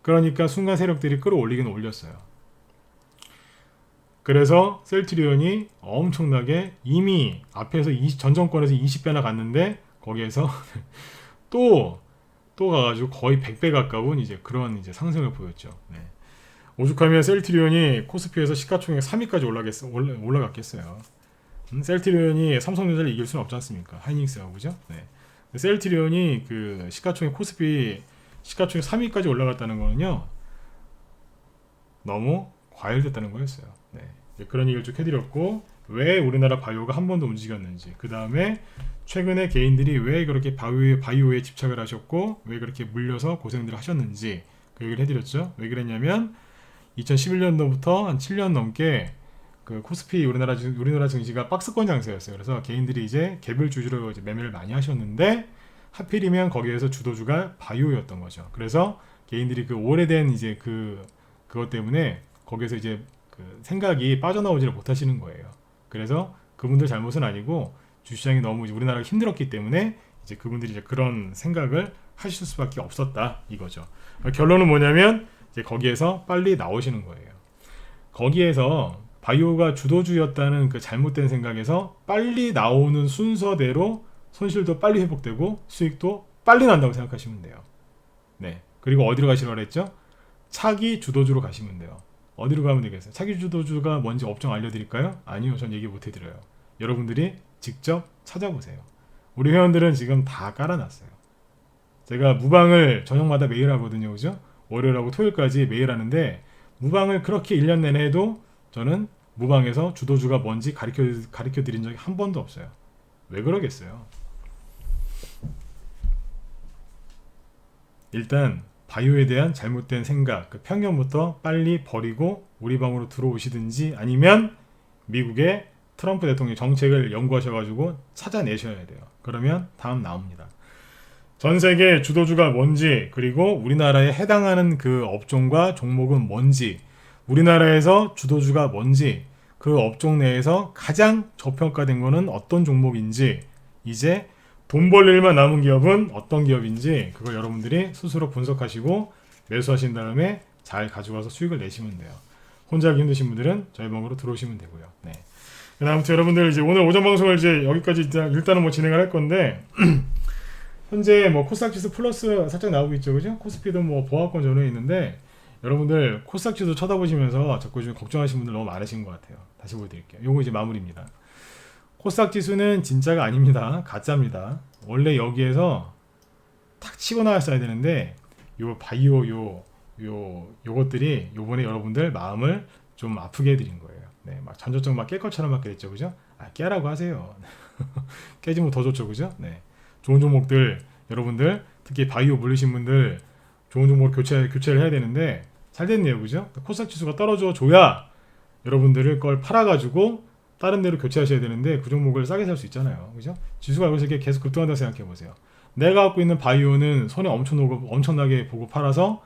그러니까 순간 세력들이 끌어올리긴 올렸어요. 그래서 셀트리온이 엄청나게 이미 앞에서 전 정권에서 20배나 갔는데 거기에서 또 가가지고 거의 100배 가까운 이제 그런 이제 상승을 보였죠. 네. 오죽하면 셀트리온이 코스피에서 시가총액 3위까지 올라갔겠어요. 셀트리온이 삼성전자를 이길 수는 없지 않습니까? 하이닉스하고 그죠? 네. 셀트리온이 그 시가총액 코스피 시가총액 3위까지 올라갔다는 거는요 너무 과열됐다는 거였어요. 네. 그런 얘기를 쭉 해드렸고 왜 우리나라 바이오가 한 번도 움직였는지 그 다음에 최근에 개인들이 왜 그렇게 바이오에 집착을 하셨고 왜 그렇게 물려서 고생들을 하셨는지 그 얘기를 해드렸죠. 왜 그랬냐면 2011년도부터 한 7년 넘게 그 코스피 우리나라 증시가 박스권 장세였어요. 그래서 개인들이 이제 개별 주주로 이제 매매를 많이 하셨는데 하필이면 거기에서 주도주가 바이오였던 거죠. 그래서 개인들이 그 오래된 이제 그것 때문에 거기에서 이제 그 생각이 빠져나오지를 못하시는 거예요. 그래서 그분들 잘못은 아니고 주시장이 너무 우리나라가 힘들었기 때문에 이제 그분들이 이제 그런 생각을 하실 수밖에 없었다 이거죠. 결론은 뭐냐면 이제 거기에서 빨리 나오시는 거예요. 거기에서 바이오가 주도주였다는 그 잘못된 생각에서 빨리 나오는 순서대로 손실도 빨리 회복되고 수익도 빨리 난다고 생각하시면 돼요. 네. 그리고 어디로 가시라고 했죠? 차기 주도주로 가시면 돼요. 어디로 가면 되겠어요? 차기 주도주가 뭔지 업종 알려드릴까요? 아니요, 전 얘기 못 해드려요. 여러분들이 직접 찾아보세요. 우리 회원들은 지금 다 깔아놨어요. 제가 무방을 저녁마다 매일 하거든요, 그죠? 월요일하고 토요일까지 매일 하는데 무방을 그렇게 1년 내내 해도 저는 무방에서 주도주가 뭔지 가르쳐 드린 적이 한 번도 없어요. 왜 그러겠어요? 일단 바이오에 대한 잘못된 생각, 그 편견부터 빨리 버리고 우리 방으로 들어오시든지 아니면 미국의 트럼프 대통령 정책을 연구하셔가지고 찾아내셔야 돼요. 그러면 다음 나옵니다. 전 세계 주도주가 뭔지 그리고 우리나라에 해당하는 그 업종과 종목은 뭔지 우리나라에서 주도주가 뭔지 그 업종 내에서 가장 저평가된 거는 어떤 종목인지 이제 돈 벌 일만 남은 기업은 어떤 기업인지 그걸 여러분들이 스스로 분석하시고 매수하신 다음에 잘 가져가서 수익을 내시면 돼요. 혼자 하기 힘드신 분들은 저희 방으로 들어오시면 되고요. 네. 아무튼 여러분들 이제 오늘 오전 방송을 이제 여기까지 일단은 뭐 진행을 할 건데 현재 뭐 코스닥지수 플러스 살짝 나오고 있죠, 그죠? 코스피도 뭐 보합권 전후에 있는데 여러분들 코스닥지수 쳐다보시면서 자꾸 좀 걱정하시는 분들 너무 많으신 것 같아요. 다시 보여드릴게요. 요거 이제 마무리입니다. 코스닥지수는 진짜가 아닙니다. 가짜입니다. 원래 여기에서 탁 치고 나왔어야 되는데 요 바이오 요것들이 요번에 여러분들 마음을 좀 아프게 해드린 거예요. 네, 막 전저점 막 깰 것처럼 막 그랬죠, 그죠? 깨라고 하세요. 깨지면 더 좋죠, 그죠? 네, 좋은 종목들 여러분들 특히 바이오 물리신 분들 좋은 종목 교체를 해야 되는데 잘 됐네요, 그죠? 코스닥 지수가 떨어져 줘야 여러분들을 걸 팔아가지고 다른 데로 교체하셔야 되는데 그 종목을 싸게 살 수 있잖아요, 그죠? 지수가 여기서 이렇게 계속 급등한다고 생각해 보세요. 내가 갖고 있는 바이오는 손에 엄청나게 보고 팔아서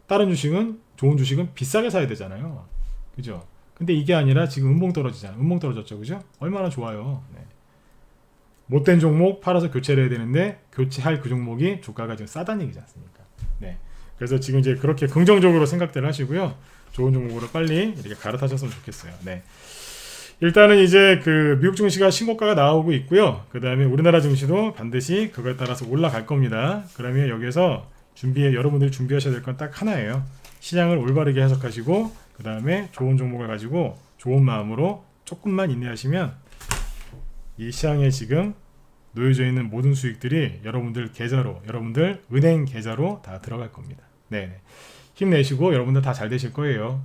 다른 주식은 좋은 주식은 비싸게 사야 되잖아요, 그죠? 근데 이게 아니라 지금 음봉 떨어지잖아요. 음봉 떨어졌죠, 그죠? 얼마나 좋아요. 네. 못된 종목 팔아서 교체를 해야 되는데 교체할 그 종목이 주가가 지금 싸다는 얘기지 않습니까? 네. 그래서 지금 이제 그렇게 긍정적으로 생각들 하시고요. 좋은 종목으로 빨리 이렇게 갈아타셨으면 좋겠어요. 네. 일단은 이제 그 미국 증시가 신고가가 나오고 있고요. 그 다음에 우리나라 증시도 반드시 그거에 따라서 올라갈 겁니다. 그러면 여기서 여러분들이 준비하셔야 될 건 딱 하나예요. 시장을 올바르게 해석하시고 그 다음에 좋은 종목을 가지고 좋은 마음으로 조금만 인내하시면 이 시장에 지금 놓여져 있는 모든 수익들이 여러분들 계좌로, 여러분들 은행 계좌로 다 들어갈 겁니다. 네, 힘내시고 여러분들 다 잘 되실 거예요.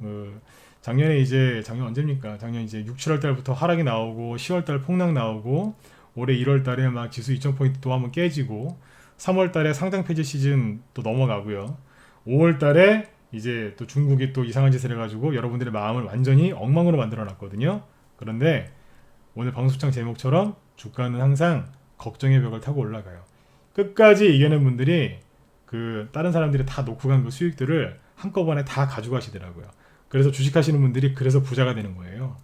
작년 언제입니까? 작년 이제 6, 7월 달부터 하락이 나오고 10월 달 폭락 나오고 올해 1월 달에 막 지수 2,000포인트 또 한번 깨지고 3월 달에 상장 폐지 시즌 또 넘어가고요. 5월 달에 이제 또 중국이 또 이상한 짓을 해가지고 여러분들의 마음을 완전히 엉망으로 만들어 놨거든요. 그런데 오늘 방송장 제목처럼 주가는 항상 걱정의 벽을 타고 올라가요. 끝까지 이겨낸 분들이 그 다른 사람들이 다 놓고 간 그 수익들을 한꺼번에 다 가져가시더라고요. 그래서 주식하시는 분들이 그래서 부자가 되는 거예요.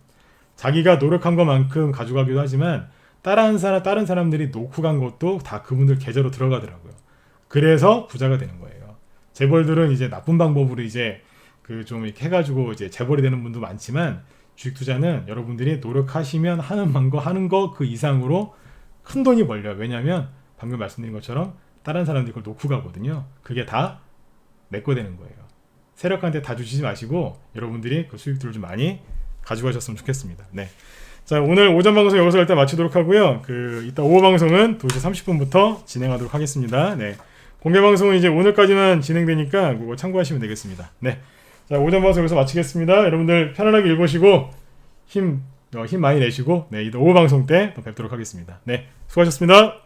자기가 노력한 것만큼 가져가기도 하지만 다른 사람들이 놓고 간 것도 다 그분들 계좌로 들어가더라고요. 그래서 부자가 되는 거예요. 재벌들은 이제 나쁜 방법으로 이제 그 좀 이렇게 해가지고 이제 재벌이 되는 분도 많지만 주식 투자는 여러분들이 노력하시면 하는 거 그 이상으로 큰 돈이 벌려요. 왜냐하면 방금 말씀드린 것처럼 다른 사람들이 그걸 놓고 가거든요. 그게 다 내 거 되는 거예요. 세력한테 다 주시지 마시고 여러분들이 그 수익들을 좀 많이 가져가셨으면 좋겠습니다. 네. 자, 오늘 오전 방송 여기서 일단 마치도록 하고요. 이따 오후 방송은 2시 30분부터 진행하도록 하겠습니다. 네. 공개 방송은 이제 오늘까지만 진행되니까 그거 참고하시면 되겠습니다. 네. 자, 오전 방송 여기서 마치겠습니다. 여러분들 편안하게 읽으시고 힘 많이 내시고 네, 이따 오후 방송 때 또 뵙도록 하겠습니다. 네. 수고하셨습니다.